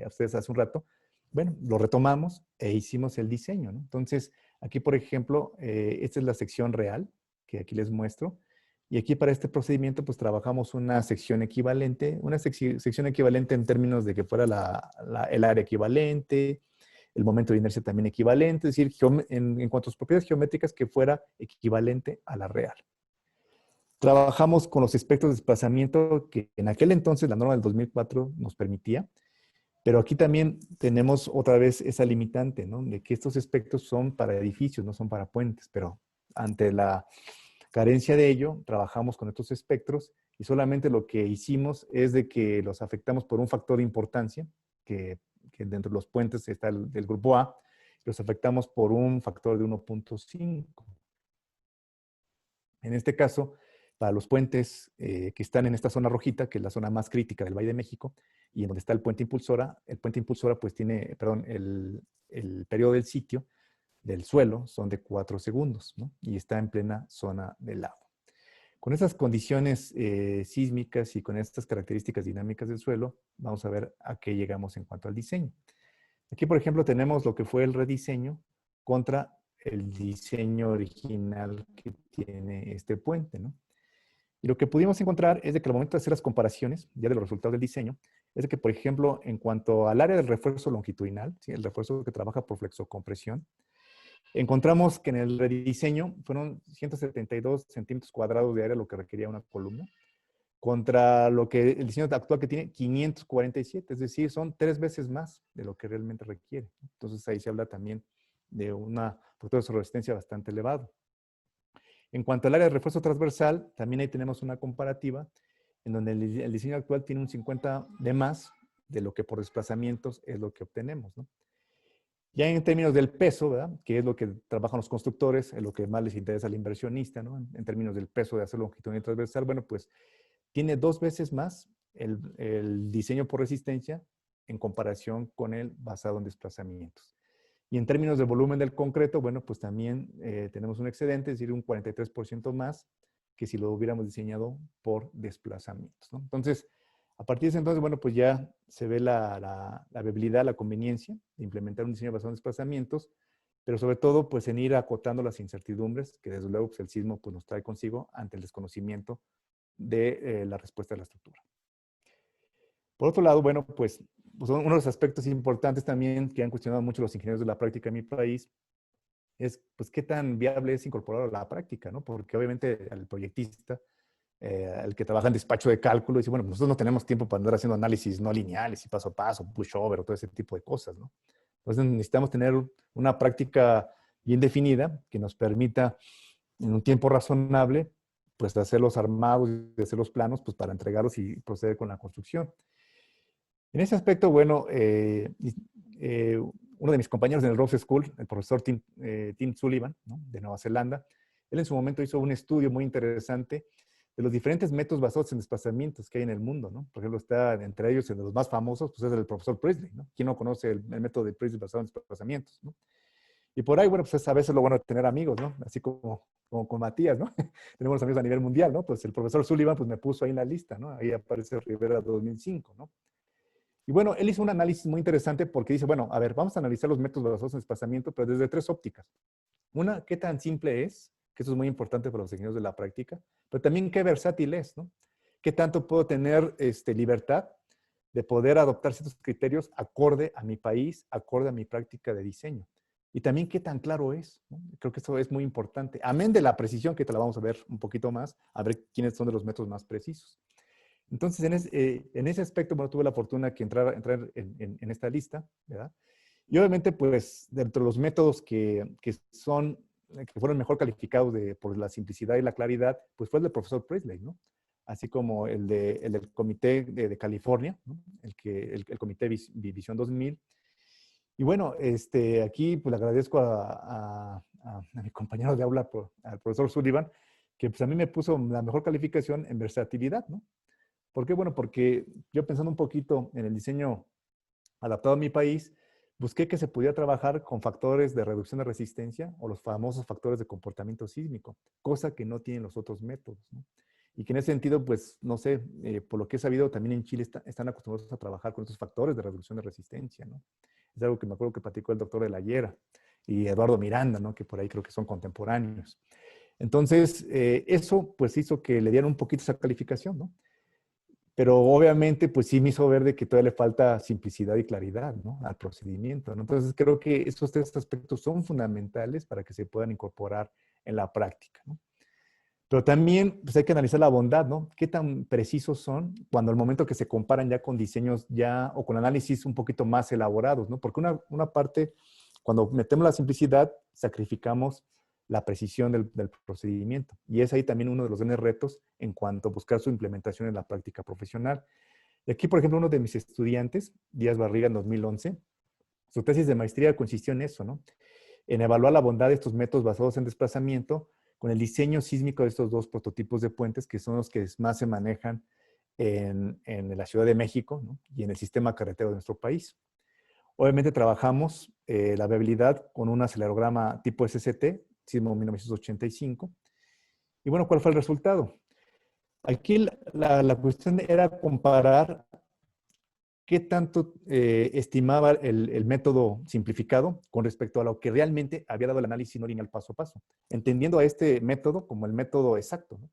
Speaker 3: a ustedes hace un rato, bueno, lo retomamos e hicimos el diseño, ¿no? Entonces, aquí, por ejemplo, esta es la sección real, que aquí les muestro. Y aquí para este procedimiento, pues trabajamos una sección equivalente, sección equivalente en términos de que fuera el área equivalente, el momento de inercia también equivalente, es decir, en cuanto a sus propiedades geométricas, que fuera equivalente a la real. Trabajamos con los espectros de desplazamiento que en aquel entonces la norma del 2004 nos permitía. Pero aquí también tenemos otra vez esa limitante, ¿no? De que estos espectros son para edificios, no son para puentes, pero ante la carencia de ello, trabajamos con estos espectros y solamente lo que hicimos es de que los afectamos por un factor de importancia, que dentro de los puentes está el del grupo A, los afectamos por un factor de 1.5. En este caso, para los puentes que están en esta zona rojita, que es la zona más crítica del Valle de México, y en donde está el puente impulsora pues tiene, perdón, el periodo del sitio del suelo son de 4 segundos, ¿no? Y está en plena zona del lago. Con esas condiciones sísmicas y con estas características dinámicas del suelo, vamos a ver a qué llegamos en cuanto al diseño. Aquí, por ejemplo, tenemos lo que fue el rediseño contra el diseño original que tiene este puente, ¿no? Y lo que pudimos encontrar es de que al momento de hacer las comparaciones, ya de los resultados del diseño, es de que, por ejemplo, en cuanto al área del refuerzo longitudinal, ¿sí? El refuerzo que trabaja por flexocompresión, encontramos que en el rediseño fueron 172 centímetros cuadrados de área lo que requería una columna, contra lo que el diseño actual que tiene 547, es decir, son 3 veces más de lo que realmente requiere. Entonces ahí se habla también de un factor de resistencia bastante elevado. En cuanto al área de refuerzo transversal, también ahí tenemos una comparativa en donde el diseño actual tiene un 50 de más de lo que por desplazamientos es lo que obtenemos, ¿no? Ya en términos del peso, ¿verdad? Que es lo que trabajan los constructores, es lo que más les interesa al inversionista, ¿no? En términos del peso de hacer longitudinal y transversal, bueno, pues tiene 2 veces más el diseño por resistencia en comparación con el basado en desplazamientos. Y en términos de volumen del concreto, bueno, pues también tenemos un excedente, es decir, un 43% más que si lo hubiéramos diseñado por desplazamientos, ¿no? Entonces, a partir de ese entonces, bueno, pues ya se ve la viabilidad, la conveniencia de implementar un diseño basado en desplazamientos, pero sobre todo, pues en ir acotando las incertidumbres que desde luego pues, el sismo pues, nos trae consigo ante el desconocimiento de la respuesta de la estructura. Por otro lado, bueno, pues uno de los aspectos importantes también que han cuestionado mucho los ingenieros de la práctica en mi país es, pues, qué tan viable es incorporar a la práctica, ¿no? Porque obviamente el proyectista, el que trabaja en despacho de cálculo, dice, bueno, nosotros no tenemos tiempo para andar haciendo análisis no lineales y paso a paso, pushover o todo ese tipo de cosas, ¿no? Entonces necesitamos tener una práctica bien definida que nos permita en un tiempo razonable, pues hacer los armados y hacer los planos, pues para entregarlos y proceder con la construcción. En ese aspecto, bueno, uno de mis compañeros en el Rose School, el profesor Tim Sullivan, ¿no? De Nueva Zelanda, él en su momento hizo un estudio muy interesante de los diferentes métodos basados en desplazamientos que hay en el mundo, ¿no? Por ejemplo, está entre ellos, de los más famosos, pues es el profesor Priestley, ¿no? ¿Quién no conoce el método de Priestley basado en desplazamientos, ¿no? Y por ahí, bueno, pues es a veces lo bueno de tener amigos, ¿no? Así como con Matías, ¿no? Tenemos amigos a nivel mundial, ¿no? Pues el profesor Sullivan, pues me puso ahí en la lista, ¿no? Ahí aparece Rivera 2005, ¿no? Y bueno, él hizo un análisis muy interesante porque dice, bueno, a ver, vamos a analizar los métodos basados en desplazamiento, pero desde 3 ópticas. Una, qué tan simple es, que eso es muy importante para los ingenieros de la práctica, pero también qué versátil es, ¿no? Qué tanto puedo tener libertad de poder adoptar ciertos criterios acorde a mi país, acorde a mi práctica de diseño. Y también qué tan claro es, ¿no? Creo que eso es muy importante. Amén de la precisión, que te la vamos a ver un poquito más, a ver quiénes son de los métodos más precisos. Entonces, en ese aspecto, bueno, tuve la fortuna de entrar en esta lista, ¿verdad? Y obviamente, pues, dentro de los métodos que fueron mejor calificados por la simplicidad y la claridad, pues fue el del profesor Priestley, ¿no? Así como el del Comité de California, ¿no? El Comité Visión 2000. Y bueno, aquí pues le agradezco a mi compañero de aula, al profesor Sullivan, que pues a mí me puso la mejor calificación en versatilidad, ¿no? ¿Por qué? Bueno, porque yo pensando un poquito en el diseño adaptado a mi país, busqué que se pudiera trabajar con factores de reducción de resistencia o los famosos factores de comportamiento sísmico, cosa que no tienen los otros métodos, ¿no? Y que en ese sentido, pues, no sé, por lo que he sabido, también en Chile están acostumbrados a trabajar con estos factores de reducción de resistencia, ¿no? Es algo que me acuerdo que platicó el doctor de la Hiera y Eduardo Miranda, ¿no? Que por ahí creo que son contemporáneos. Entonces, eso pues hizo que le dieran un poquito esa calificación, ¿no? Pero obviamente, pues sí me hizo ver de que todavía le falta simplicidad y claridad, ¿no? Al procedimiento, ¿no? Entonces creo que estos 3 aspectos son fundamentales para que se puedan incorporar en la práctica, ¿no? Pero también pues, hay que analizar la bondad, ¿no? ¿Qué tan precisos son cuando al momento que se comparan ya con diseños ya o con análisis un poquito más elaborados, ¿no? Porque una parte, cuando metemos la simplicidad, sacrificamos la precisión del procedimiento. Y es ahí también uno de los grandes retos en cuanto a buscar su implementación en la práctica profesional. Y aquí, por ejemplo, uno de mis estudiantes, Díaz Barriga, en 2011, su tesis de maestría consistió en eso, ¿no? En evaluar la bondad de estos métodos basados en desplazamiento con el diseño sísmico de estos dos prototipos de puentes que son los que más se manejan en la Ciudad de México, ¿no? Y en el sistema carretero de nuestro país. Obviamente trabajamos la viabilidad con un acelerograma tipo SCT, sismo 1985. Y bueno, ¿cuál fue el resultado? Aquí la cuestión era comparar qué tanto estimaba el método simplificado con respecto a lo que realmente había dado el análisis no lineal paso a paso, entendiendo a este método como el método exacto, ¿no?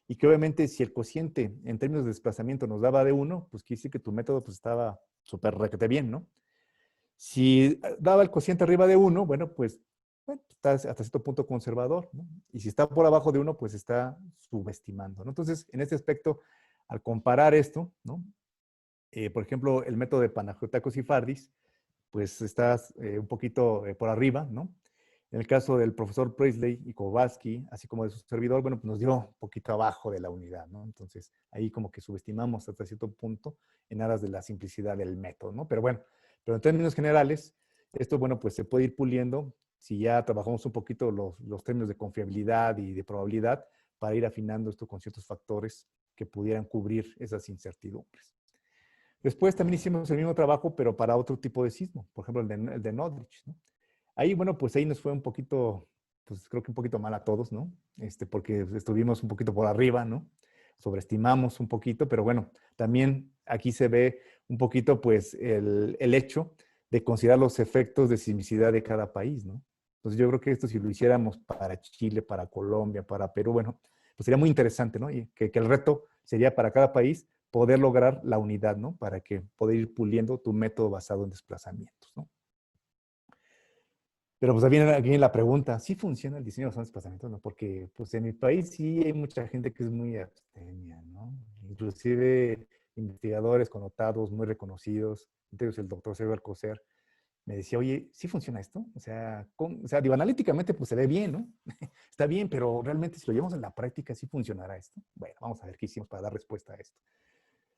Speaker 3: Y que obviamente si el cociente en términos de desplazamiento nos daba de 1, pues quiere decir que tu método pues estaba súper requete bien, ¿no? Si daba el cociente arriba de 1, bueno, pues está hasta cierto punto conservador, ¿no? Y si está por abajo de 1, pues está subestimando, ¿no? Entonces, en este aspecto, al comparar esto, ¿no? Por ejemplo, el método de Panagiotakis y Fardis, pues está un poquito por arriba, ¿no? En el caso del profesor Priestley y Kowalski, así como de su servidor, bueno, pues nos dio un poquito abajo de la unidad, ¿no? Entonces, ahí como que subestimamos hasta cierto punto en aras de la simplicidad del método, ¿no? Pero bueno, pero en términos generales, esto, bueno, pues se puede ir puliendo si ya trabajamos un poquito los términos de confiabilidad y de probabilidad para ir afinando esto con ciertos factores que pudieran cubrir esas incertidumbres. Después también hicimos el mismo trabajo, pero para otro tipo de sismo, por ejemplo, el de Norwich, ¿no? Ahí, bueno, pues ahí nos fue un poquito, pues creo que un poquito mal a todos, ¿no? Porque estuvimos un poquito por arriba, ¿no? Sobreestimamos un poquito, pero bueno, también aquí se ve un poquito, pues, el hecho de considerar los efectos de sismicidad de cada país, ¿no? Entonces yo creo que esto si lo hiciéramos para Chile, para Colombia, para Perú, bueno, pues sería muy interesante, ¿no? Y que el reto sería para cada país poder lograr la unidad, ¿no? Para que poder ir puliendo tu método basado en desplazamientos, ¿no? Pero pues aquí viene la pregunta, ¿sí funciona el diseño basado en desplazamientos? ¿No? Porque pues en mi país sí hay mucha gente que es muy abstemia, ¿no? Inclusive investigadores connotados, muy reconocidos, entre ellos el doctor Sergio Alcocer, me decía, oye, ¿sí funciona esto? O sea, digo, analíticamente pues se ve bien, ¿no? Está bien, pero realmente si lo llevamos en la práctica, ¿sí funcionará esto? Bueno, vamos a ver qué hicimos para dar respuesta a esto.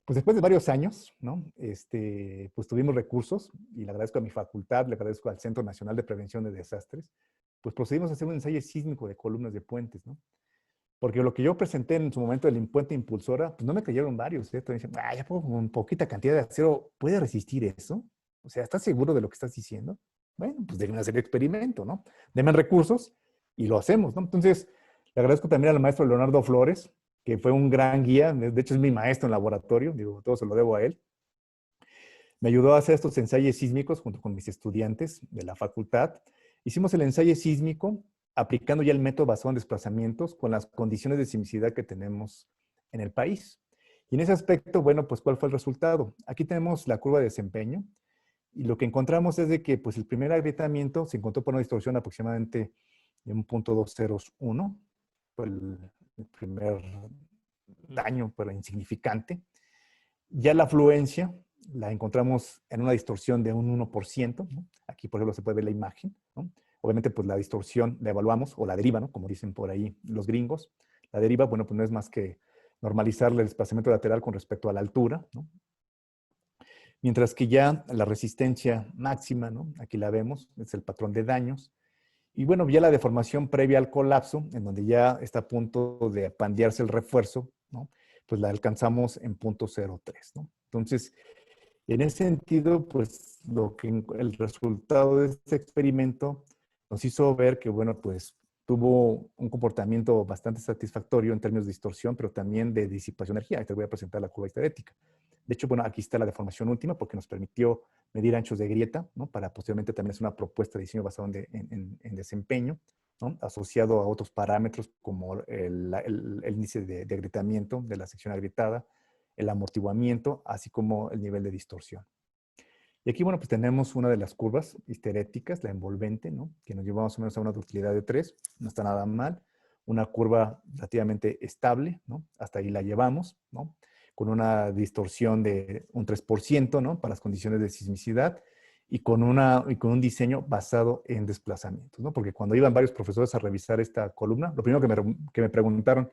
Speaker 3: Pues después de varios años, ¿no? Pues tuvimos recursos y le agradezco a mi facultad, le agradezco al Centro Nacional de Prevención de Desastres, pues procedimos a hacer un ensayo sísmico de columnas de puentes, ¿no? Porque lo que yo presenté en su momento del puente impulsora, pues no me creyeron varios, ¿eh? Entonces, ya con poquita cantidad de acero, ¿puede resistir eso? O sea, ¿estás seguro de lo que estás diciendo? Bueno, pues deben hacer el experimento, ¿no? Denme recursos y lo hacemos, ¿no? Entonces, le agradezco también al maestro Leonardo Flores, que fue un gran guía, de hecho es mi maestro en laboratorio, digo, todo se lo debo a él. Me ayudó a hacer estos ensayos sísmicos junto con mis estudiantes de la facultad. Hicimos el ensayo sísmico aplicando ya el método basado en desplazamientos con las condiciones de sismicidad que tenemos en el país. Y en ese aspecto, bueno, pues ¿cuál fue el resultado? Aquí tenemos la curva de desempeño y lo que encontramos es de que pues el primer agrietamiento se encontró por una distorsión aproximadamente de 1.201, fue el primer daño, pero insignificante. Ya la afluencia la encontramos en una distorsión de un 1%, ¿no? Aquí, por ejemplo, se puede ver la imagen, ¿no? Obviamente, pues la distorsión la evaluamos, o la deriva, ¿no? Como dicen por ahí los gringos. La deriva, bueno, pues no es más que normalizar el desplazamiento lateral con respecto a la altura, ¿no? Mientras que ya la resistencia máxima, ¿no? Aquí la vemos, es el patrón de daños. Y bueno, ya la deformación previa al colapso, en donde ya está a punto de pandearse el refuerzo, ¿no? Pues la alcanzamos en 0.03, ¿no? Entonces, en ese sentido, pues el resultado de este experimento nos hizo ver que, bueno, pues tuvo un comportamiento bastante satisfactorio en términos de distorsión, pero también de disipación de energía. Ahí te voy a presentar la curva histerética. De hecho, bueno, aquí está la deformación última porque nos permitió medir anchos de grieta, ¿no? Para posteriormente también hacer una propuesta de diseño basado en desempeño, ¿no? Asociado a otros parámetros como el índice de agrietamiento de la sección agrietada, el amortiguamiento, así como el nivel de distorsión. Y aquí, bueno, pues tenemos una de las curvas histeréticas, la envolvente, ¿no? Que nos lleva más o menos a una ductilidad de 3, no está nada mal. una curva relativamente estable, ¿no? Hasta ahí la llevamos, ¿no? Con una distorsión de un 3%, ¿no? Para las condiciones de sismicidad y con un diseño basado en desplazamientos, ¿no? Porque cuando iban varios profesores a revisar esta columna, lo primero que me preguntaron,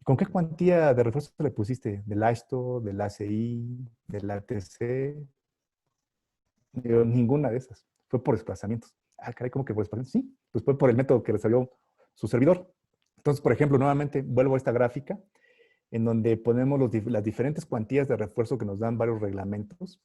Speaker 3: ¿con qué cuantía de refuerzo le pusiste? ¿Del AISTO, del ACI, del ATC? Digo, ninguna de esas. Fue por desplazamientos. Ah, caray, ¿cómo que por desplazamientos? Sí, pues fue por el método que desarrolló su servidor. Entonces, por ejemplo, nuevamente vuelvo a esta gráfica en donde ponemos las diferentes cuantías de refuerzo que nos dan varios reglamentos.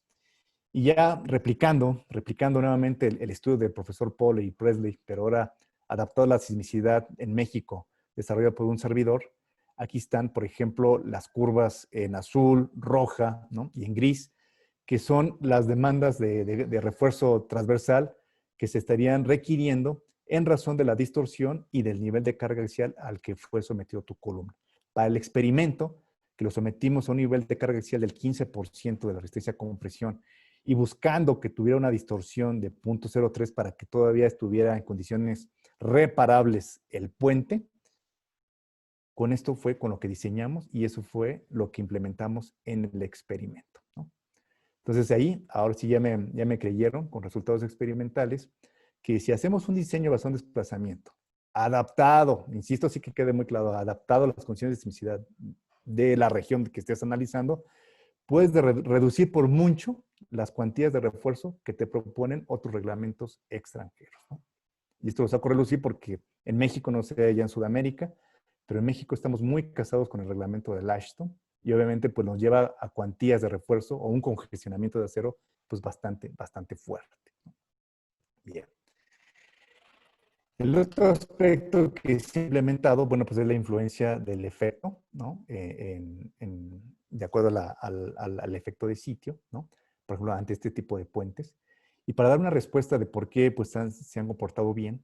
Speaker 3: Y ya replicando nuevamente el estudio del profesor Paul y Presley, pero ahora adaptado a la sismicidad en México, desarrollado por un servidor, aquí están, por ejemplo, las curvas en azul, roja, ¿no? Y en gris, que son las demandas de refuerzo transversal que se estarían requiriendo en razón de la distorsión y del nivel de carga axial al que fue sometido tu columna. Para el experimento, que lo sometimos a un nivel de carga axial del 15% de la resistencia a compresión y buscando que tuviera una distorsión de 0.03 para que todavía estuviera en condiciones reparables el puente, con esto fue con lo que diseñamos y eso fue lo que implementamos en el experimento, ¿no? Entonces de ahí, ahora sí ya me creyeron con resultados experimentales que si hacemos un diseño basado en desplazamiento, adaptado, insisto, sí que quede muy claro, adaptado a las condiciones de sismicidad de la región que estés analizando, puedes reducir por mucho las cuantías de refuerzo que te proponen otros reglamentos extranjeros, ¿no? Y esto lo saco a relucir porque en México, no sé, allá en Sudamérica, pero en México estamos muy casados con el reglamento del Ashton y obviamente pues nos lleva a cuantías de refuerzo o un congestionamiento de acero pues bastante fuerte, ¿no? Bien. El otro aspecto que se ha implementado, bueno, pues es la influencia del efecto, ¿no? De acuerdo al efecto de sitio, ¿no? Por ejemplo, ante este tipo de puentes. Y para dar una respuesta de por qué pues, se han comportado bien,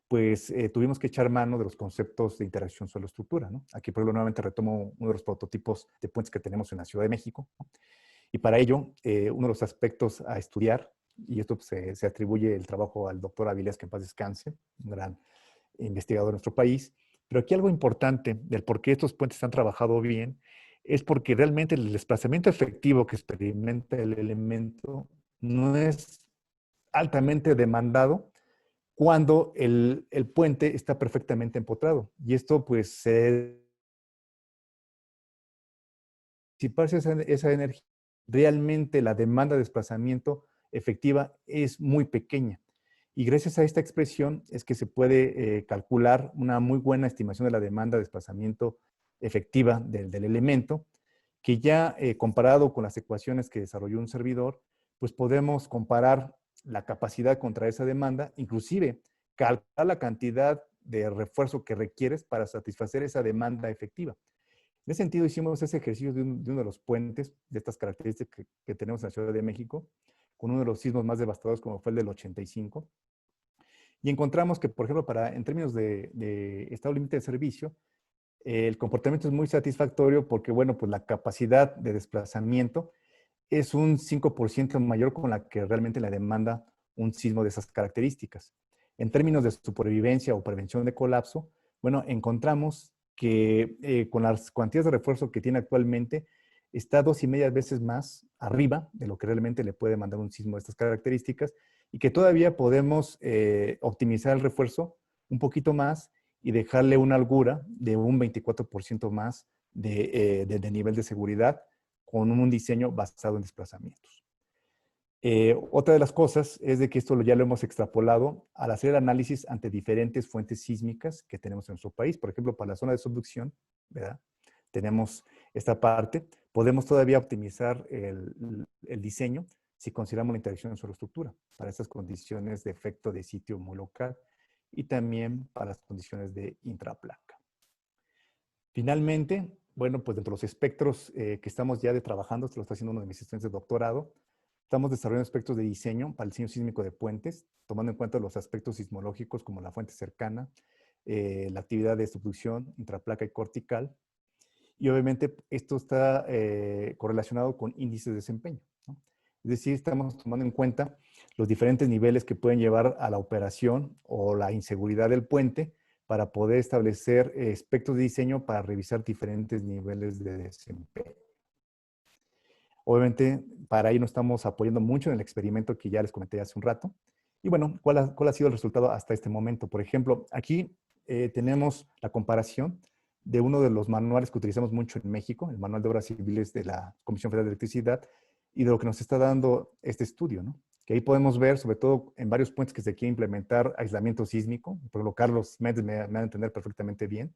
Speaker 3: pues tuvimos que echar mano de los conceptos de interacción suelo-estructura, ¿no? Aquí, por ejemplo, nuevamente retomo uno de los prototipos de puentes que tenemos en la Ciudad de México, ¿no? Y para ello, uno de los aspectos a estudiar, y esto pues, se atribuye el trabajo al doctor Avilés, que en paz descanse, un gran investigador de nuestro país, pero aquí algo importante del por qué estos puentes han trabajado bien es porque realmente el desplazamiento efectivo que experimenta el elemento no es altamente demandado cuando el puente está perfectamente empotrado. Y esto pues se disiparse esa energía, realmente la demanda de desplazamiento efectiva es muy pequeña. Y gracias a esta expresión es que se puede calcular una muy buena estimación de la demanda de desplazamiento efectiva del elemento, que ya comparado con las ecuaciones que desarrolló un servidor, pues podemos comparar la capacidad contra esa demanda, inclusive calcular la cantidad de refuerzo que requieres para satisfacer esa demanda efectiva. En ese sentido, hicimos ese ejercicio de uno de los puentes de estas características que tenemos en la Ciudad de México, con uno de los sismos más devastadores como fue el del 85. Y encontramos que, por ejemplo, en términos de estado límite de servicio, el comportamiento es muy satisfactorio porque, bueno, pues la capacidad de desplazamiento es un 5% mayor con la que realmente la demanda un sismo de esas características. En términos de supervivencia o prevención de colapso, bueno, encontramos que con las cuantías de refuerzo que tiene actualmente, está 2,5 veces más arriba de lo que realmente le puede mandar un sismo de estas características y que todavía podemos optimizar el refuerzo un poquito más y dejarle una holgura de un 24% más de nivel de seguridad con un diseño basado en desplazamientos. Otra de las cosas es de que esto ya lo hemos extrapolado al hacer el análisis ante diferentes fuentes sísmicas que tenemos en nuestro país. Por ejemplo, para la zona de subducción, ¿verdad? Tenemos esta parte. Podemos todavía optimizar el diseño si consideramos la interacción suelo-estructura para estas condiciones de efecto de sitio muy local y también para las condiciones de intraplaca. Finalmente, bueno, pues dentro de los espectros que estamos ya trabajando, esto lo está haciendo uno de mis estudiantes de doctorado, estamos desarrollando aspectos de diseño para el diseño sísmico de puentes, tomando en cuenta los aspectos sismológicos como la fuente cercana, la actividad de subducción intraplaca y cortical. Y obviamente esto está correlacionado con índices de desempeño, ¿no? Es decir, estamos tomando en cuenta los diferentes niveles que pueden llevar a la operación o la inseguridad del puente para poder establecer espectros de diseño para revisar diferentes niveles de desempeño. Obviamente, para ello nos estamos apoyando mucho en el experimento que ya les comenté hace un rato. Y bueno, ¿cuál ha sido el resultado hasta este momento? Por ejemplo, aquí tenemos la comparación de uno de los manuales que utilizamos mucho en México, el Manual de Obras Civiles de la Comisión Federal de Electricidad, y de lo que nos está dando este estudio, ¿no? Que ahí podemos ver, sobre todo en varios puentes que se quiere implementar aislamiento sísmico, por lo Carlos Méndez me va a entender perfectamente bien.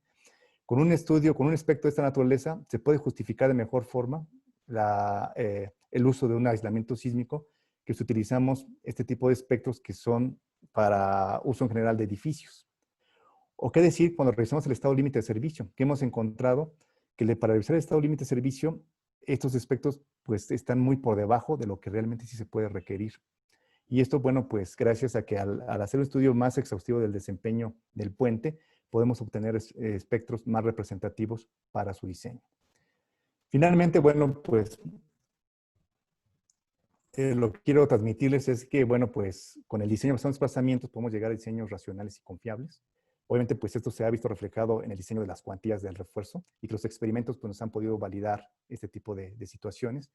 Speaker 3: Con un estudio, con un espectro de esta naturaleza, se puede justificar de mejor forma el uso de un aislamiento sísmico, que utilizamos este tipo de espectros que son para uso en general de edificios. O qué decir cuando revisamos el estado límite de servicio, que hemos encontrado que para revisar el estado límite de servicio, estos espectros pues están muy por debajo de lo que realmente sí se puede requerir. Y esto, bueno, pues gracias a que al hacer un estudio más exhaustivo del desempeño del puente, podemos obtener espectros más representativos para su diseño. Finalmente, bueno, pues lo que quiero transmitirles es que, bueno, pues con el diseño basado en desplazamientos podemos llegar a diseños racionales y confiables. Obviamente, pues esto se ha visto reflejado en el diseño de las cuantías del refuerzo y que los experimentos pues, nos han podido validar este tipo de situaciones.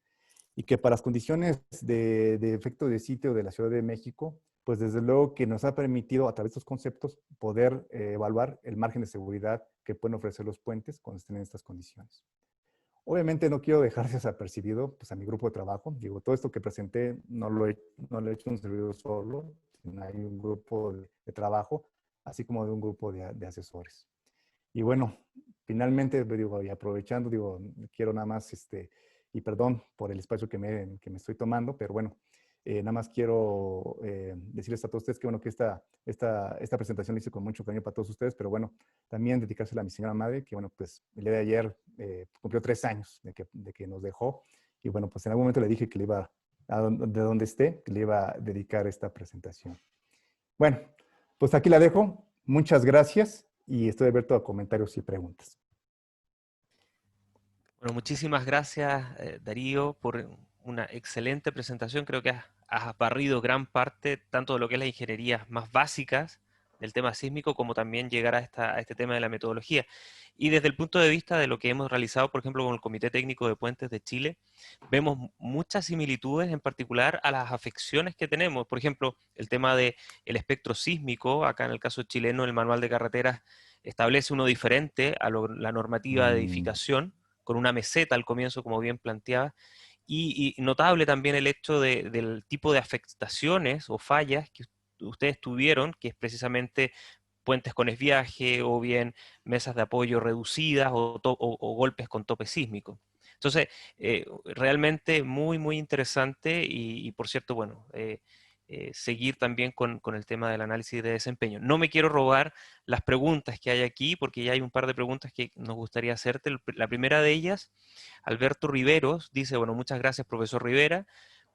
Speaker 3: Y que para las condiciones de efecto de sitio de la Ciudad de México, pues desde luego que nos ha permitido a través de estos conceptos poder evaluar el margen de seguridad que pueden ofrecer los puentes cuando estén en estas condiciones. Obviamente no quiero dejar desapercibido pues, a mi grupo de trabajo. Digo, todo esto que presenté no lo he hecho un servidor solo, sino hay un grupo de trabajo, así como de un grupo de asesores. Y bueno, finalmente, digo, y aprovechando, digo, quiero nada más, y perdón por el espacio que me estoy tomando, pero bueno, nada más quiero decirles a todos ustedes que bueno, que esta presentación la hice con mucho cariño para todos ustedes, pero bueno, también dedicársela a mi señora madre, que bueno, pues el día de ayer cumplió 3 años de que nos dejó, y bueno, pues en algún momento le dije que le iba, de donde esté, que le iba a dedicar esta presentación. Bueno, pues aquí la dejo. Muchas gracias y estoy abierto a comentarios y preguntas.
Speaker 1: Bueno, muchísimas gracias, Darío, por una excelente presentación. Creo que has barrido gran parte, tanto de lo que es las ingenierías más básicas del tema sísmico, como también llegar a este tema de la metodología. Y desde el punto de vista de lo que hemos realizado, por ejemplo, con el Comité Técnico de Puentes de Chile, vemos muchas similitudes, en particular a las afecciones que tenemos. Por ejemplo, el tema del espectro sísmico, acá en el caso chileno, el manual de carreteras establece uno diferente a la normativa de edificación, con una meseta al comienzo, como bien planteaba, y notable también el hecho del tipo de afectaciones o fallas que ustedes tuvieron, que es precisamente puentes con esviaje o bien mesas de apoyo reducidas o golpes con tope sísmico. Entonces, realmente muy, muy interesante y por cierto, bueno, seguir también con el tema del análisis de desempeño. No me quiero robar las preguntas que hay aquí, porque ya hay un par de preguntas que nos gustaría hacerte. La primera de ellas, Alberto Riveros, dice, bueno, muchas gracias, profesor Rivera,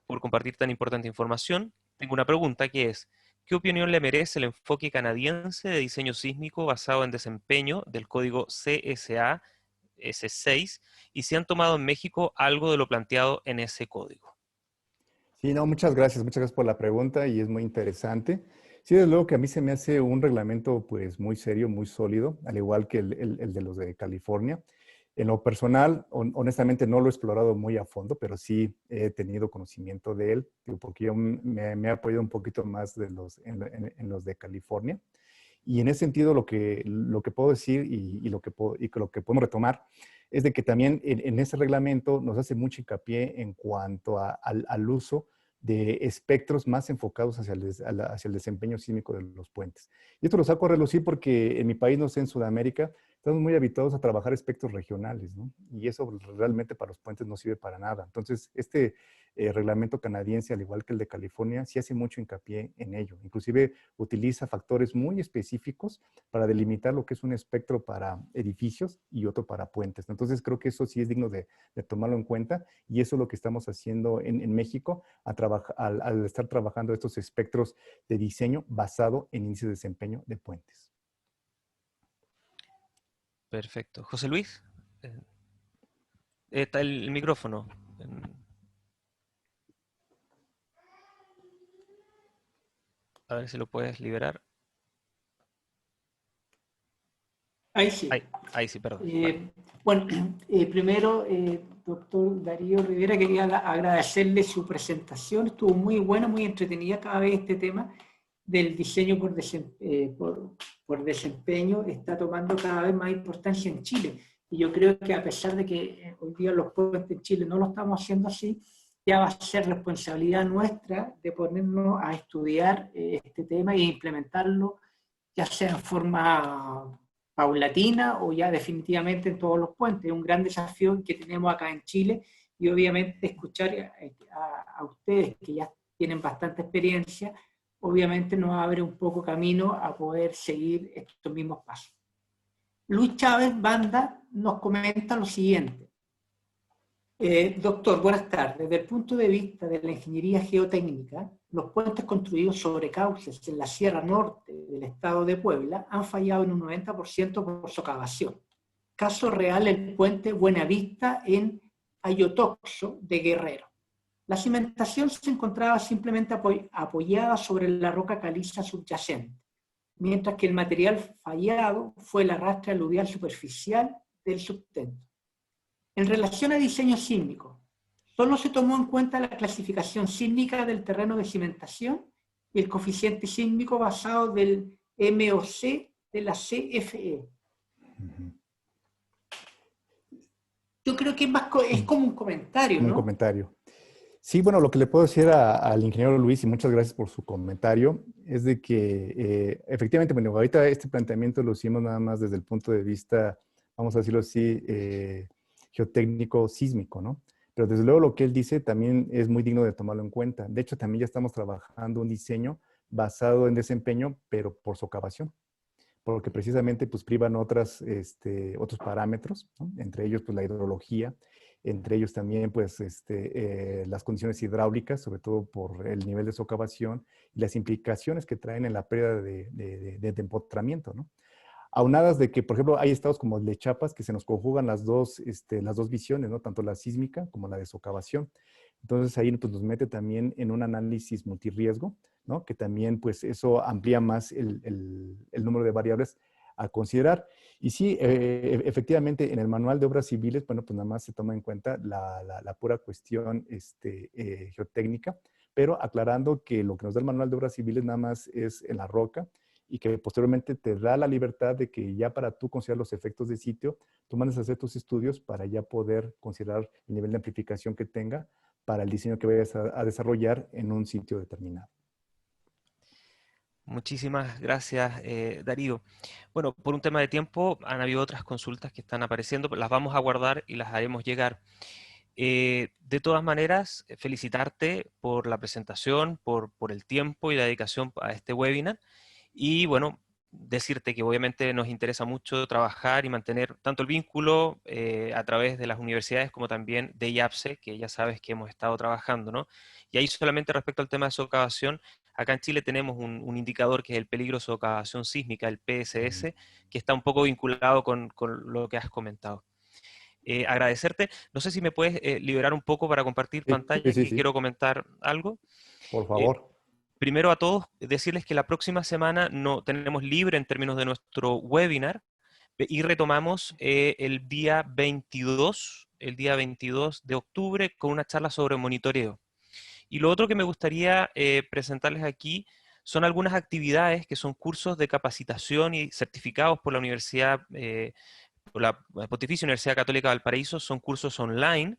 Speaker 1: por compartir tan importante información. Tengo una pregunta que es, ¿qué opinión le merece el enfoque canadiense de diseño sísmico basado en desempeño del código CSA S6 y si han tomado en México algo de lo planteado en ese código?
Speaker 3: Sí, no, muchas gracias por la pregunta y es muy interesante. Sí, desde luego que a mí se me hace un reglamento pues muy serio, muy sólido, al igual que el de los de California. En lo personal, honestamente no lo he explorado muy a fondo, pero sí he tenido conocimiento de él, digo, porque yo me he apoyado un poquito más en los de California. Y en ese sentido, lo que puedo decir y lo que podemos retomar es de que también en ese reglamento nos hace mucho hincapié en cuanto al uso de espectros más enfocados hacia el desempeño sísmico de los puentes. Y esto lo saco a relucir porque en mi país, no sé, en Sudamérica, estamos muy habituados a trabajar espectros regionales, ¿no? Y eso realmente para los puentes no sirve para nada. Entonces, este reglamento canadiense, al igual que el de California, sí hace mucho hincapié en ello. Inclusive utiliza factores muy específicos para delimitar lo que es un espectro para edificios y otro para puentes. Entonces, creo que eso sí es digno de tomarlo en cuenta y eso es lo que estamos haciendo en México al estar trabajando estos espectros de diseño basado en índice de desempeño de puentes.
Speaker 1: Perfecto. José Luis, está el micrófono. A ver si lo puedes liberar.
Speaker 2: Ahí sí.
Speaker 1: Ahí sí, perdón. Vale.
Speaker 2: Bueno, primero, doctor Darío Rivera, quería agradecerle su presentación. Estuvo muy buena, muy entretenida cada vez este tema del diseño por desempeño está tomando cada vez más importancia en Chile. Y yo creo que a pesar de que hoy día los puentes en Chile no lo estamos haciendo así, ya va a ser responsabilidad nuestra de ponernos a estudiar este tema e implementarlo, ya sea en forma paulatina o ya definitivamente en todos los puentes. Es un gran desafío que tenemos acá en Chile y obviamente escuchar a ustedes que ya tienen bastante experiencia, obviamente nos abre un poco camino a poder seguir estos mismos pasos. Luis Chávez Banda nos comenta lo siguiente. Doctor, buenas tardes. Desde el punto de vista de la ingeniería geotécnica, los puentes construidos sobre cauces en la Sierra Norte del estado de Puebla han fallado en un 90% por socavación. Caso real, el puente Buenavista en Ayotoxo de Guerrero. La cimentación se encontraba simplemente apoyada sobre la roca caliza subyacente, mientras que el material fallado fue el arrastre aluvial superficial del subtento. En relación a diseño sísmico, solo se tomó en cuenta la clasificación sísmica del terreno de cimentación y el coeficiente sísmico basado del MOC de la CFE. Yo creo que es como un comentario, ¿no?
Speaker 3: Un comentario. Sí, bueno, lo que le puedo decir al ingeniero Luis, y muchas gracias por su comentario, es de que efectivamente, bueno, ahorita este planteamiento lo hicimos nada más desde el punto de vista, vamos a decirlo así, geotécnico sísmico, ¿no? Pero desde luego lo que él dice también es muy digno de tomarlo en cuenta. De hecho, también ya estamos trabajando un diseño basado en desempeño, pero por socavación, porque precisamente pues privan otros parámetros, ¿no? Entre ellos pues la hidrología, entre ellos también pues las condiciones hidráulicas, sobre todo por el nivel de socavación y las implicaciones que traen en la pérdida de empotramiento, ¿no? Aunadas de que, por ejemplo, hay estados como el de Chiapas que se nos conjugan las dos visiones, ¿no? Tanto la sísmica como la de socavación. Entonces ahí pues, nos mete también en un análisis multirriesgo, ¿no? Que también pues eso amplía más el número de variables a considerar. Y sí, efectivamente, en el manual de obras civiles, bueno, pues nada más se toma en cuenta la pura cuestión geotécnica, pero aclarando que lo que nos da el manual de obras civiles nada más es en la roca y que posteriormente te da la libertad de que ya para tú considerar los efectos de sitio, tú mandes a hacer tus estudios para ya poder considerar el nivel de amplificación que tenga para el diseño que vayas a desarrollar en un sitio determinado.
Speaker 1: Muchísimas gracias, Darío. Bueno, por un tema de tiempo, han habido otras consultas que están apareciendo, pero las vamos a guardar y las haremos llegar. De todas maneras, felicitarte por la presentación, por el tiempo y la dedicación a este webinar. Y bueno, decirte que obviamente nos interesa mucho trabajar y mantener tanto el vínculo a través de las universidades como también de IAPSE, que ya sabes que hemos estado trabajando, ¿no? Y ahí solamente respecto al tema de socavación, acá en Chile tenemos un indicador que es el peligro de socavación sísmica, el PSS, que está un poco vinculado con lo que has comentado. Agradecerte. No sé si me puedes liberar un poco para compartir pantalla,
Speaker 3: Sí,
Speaker 1: que
Speaker 3: sí.
Speaker 1: quiero comentar algo.
Speaker 3: Por favor.
Speaker 1: Primero a todos, decirles que la próxima semana no tenemos libre en términos de nuestro webinar y retomamos el día 22 de octubre con una charla sobre monitoreo. Y lo otro que me gustaría presentarles aquí son algunas actividades que son cursos de capacitación y certificados por la Universidad, por la Pontificia Universidad Católica de Valparaíso, son cursos online,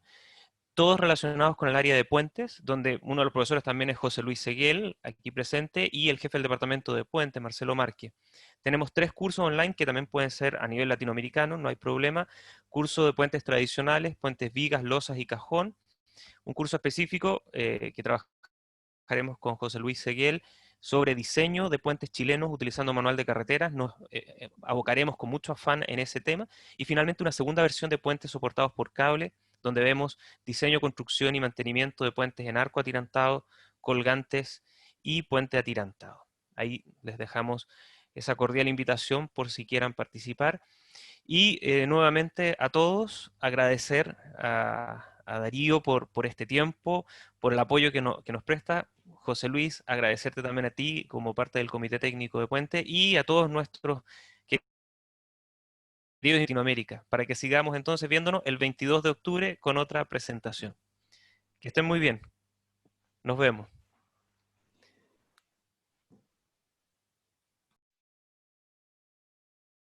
Speaker 1: todos relacionados con el área de puentes, donde uno de los profesores también es José Luis Seguel, aquí presente, y el jefe del departamento de puentes, Marcelo Márquez. Tenemos 3 cursos online que también pueden ser a nivel latinoamericano, no hay problema. Curso de puentes tradicionales, puentes vigas, losas y cajón. Un curso específico que trabajaremos con José Luis Seguel sobre diseño de puentes chilenos utilizando manual de carreteras. Nos abocaremos con mucho afán en ese tema. Y finalmente una segunda versión de puentes soportados por cable, donde vemos diseño, construcción y mantenimiento de puentes en arco atirantado, colgantes y puente atirantado. Ahí les dejamos esa cordial invitación por si quieran participar. Y nuevamente a todos agradecer a Darío por este tiempo, por el apoyo que nos presta. José Luis, agradecerte también a ti como parte del Comité Técnico de Puente y a todos nuestros de Latinoamérica, para que sigamos entonces viéndonos el 22 de octubre con otra presentación. Que estén muy bien. Nos vemos.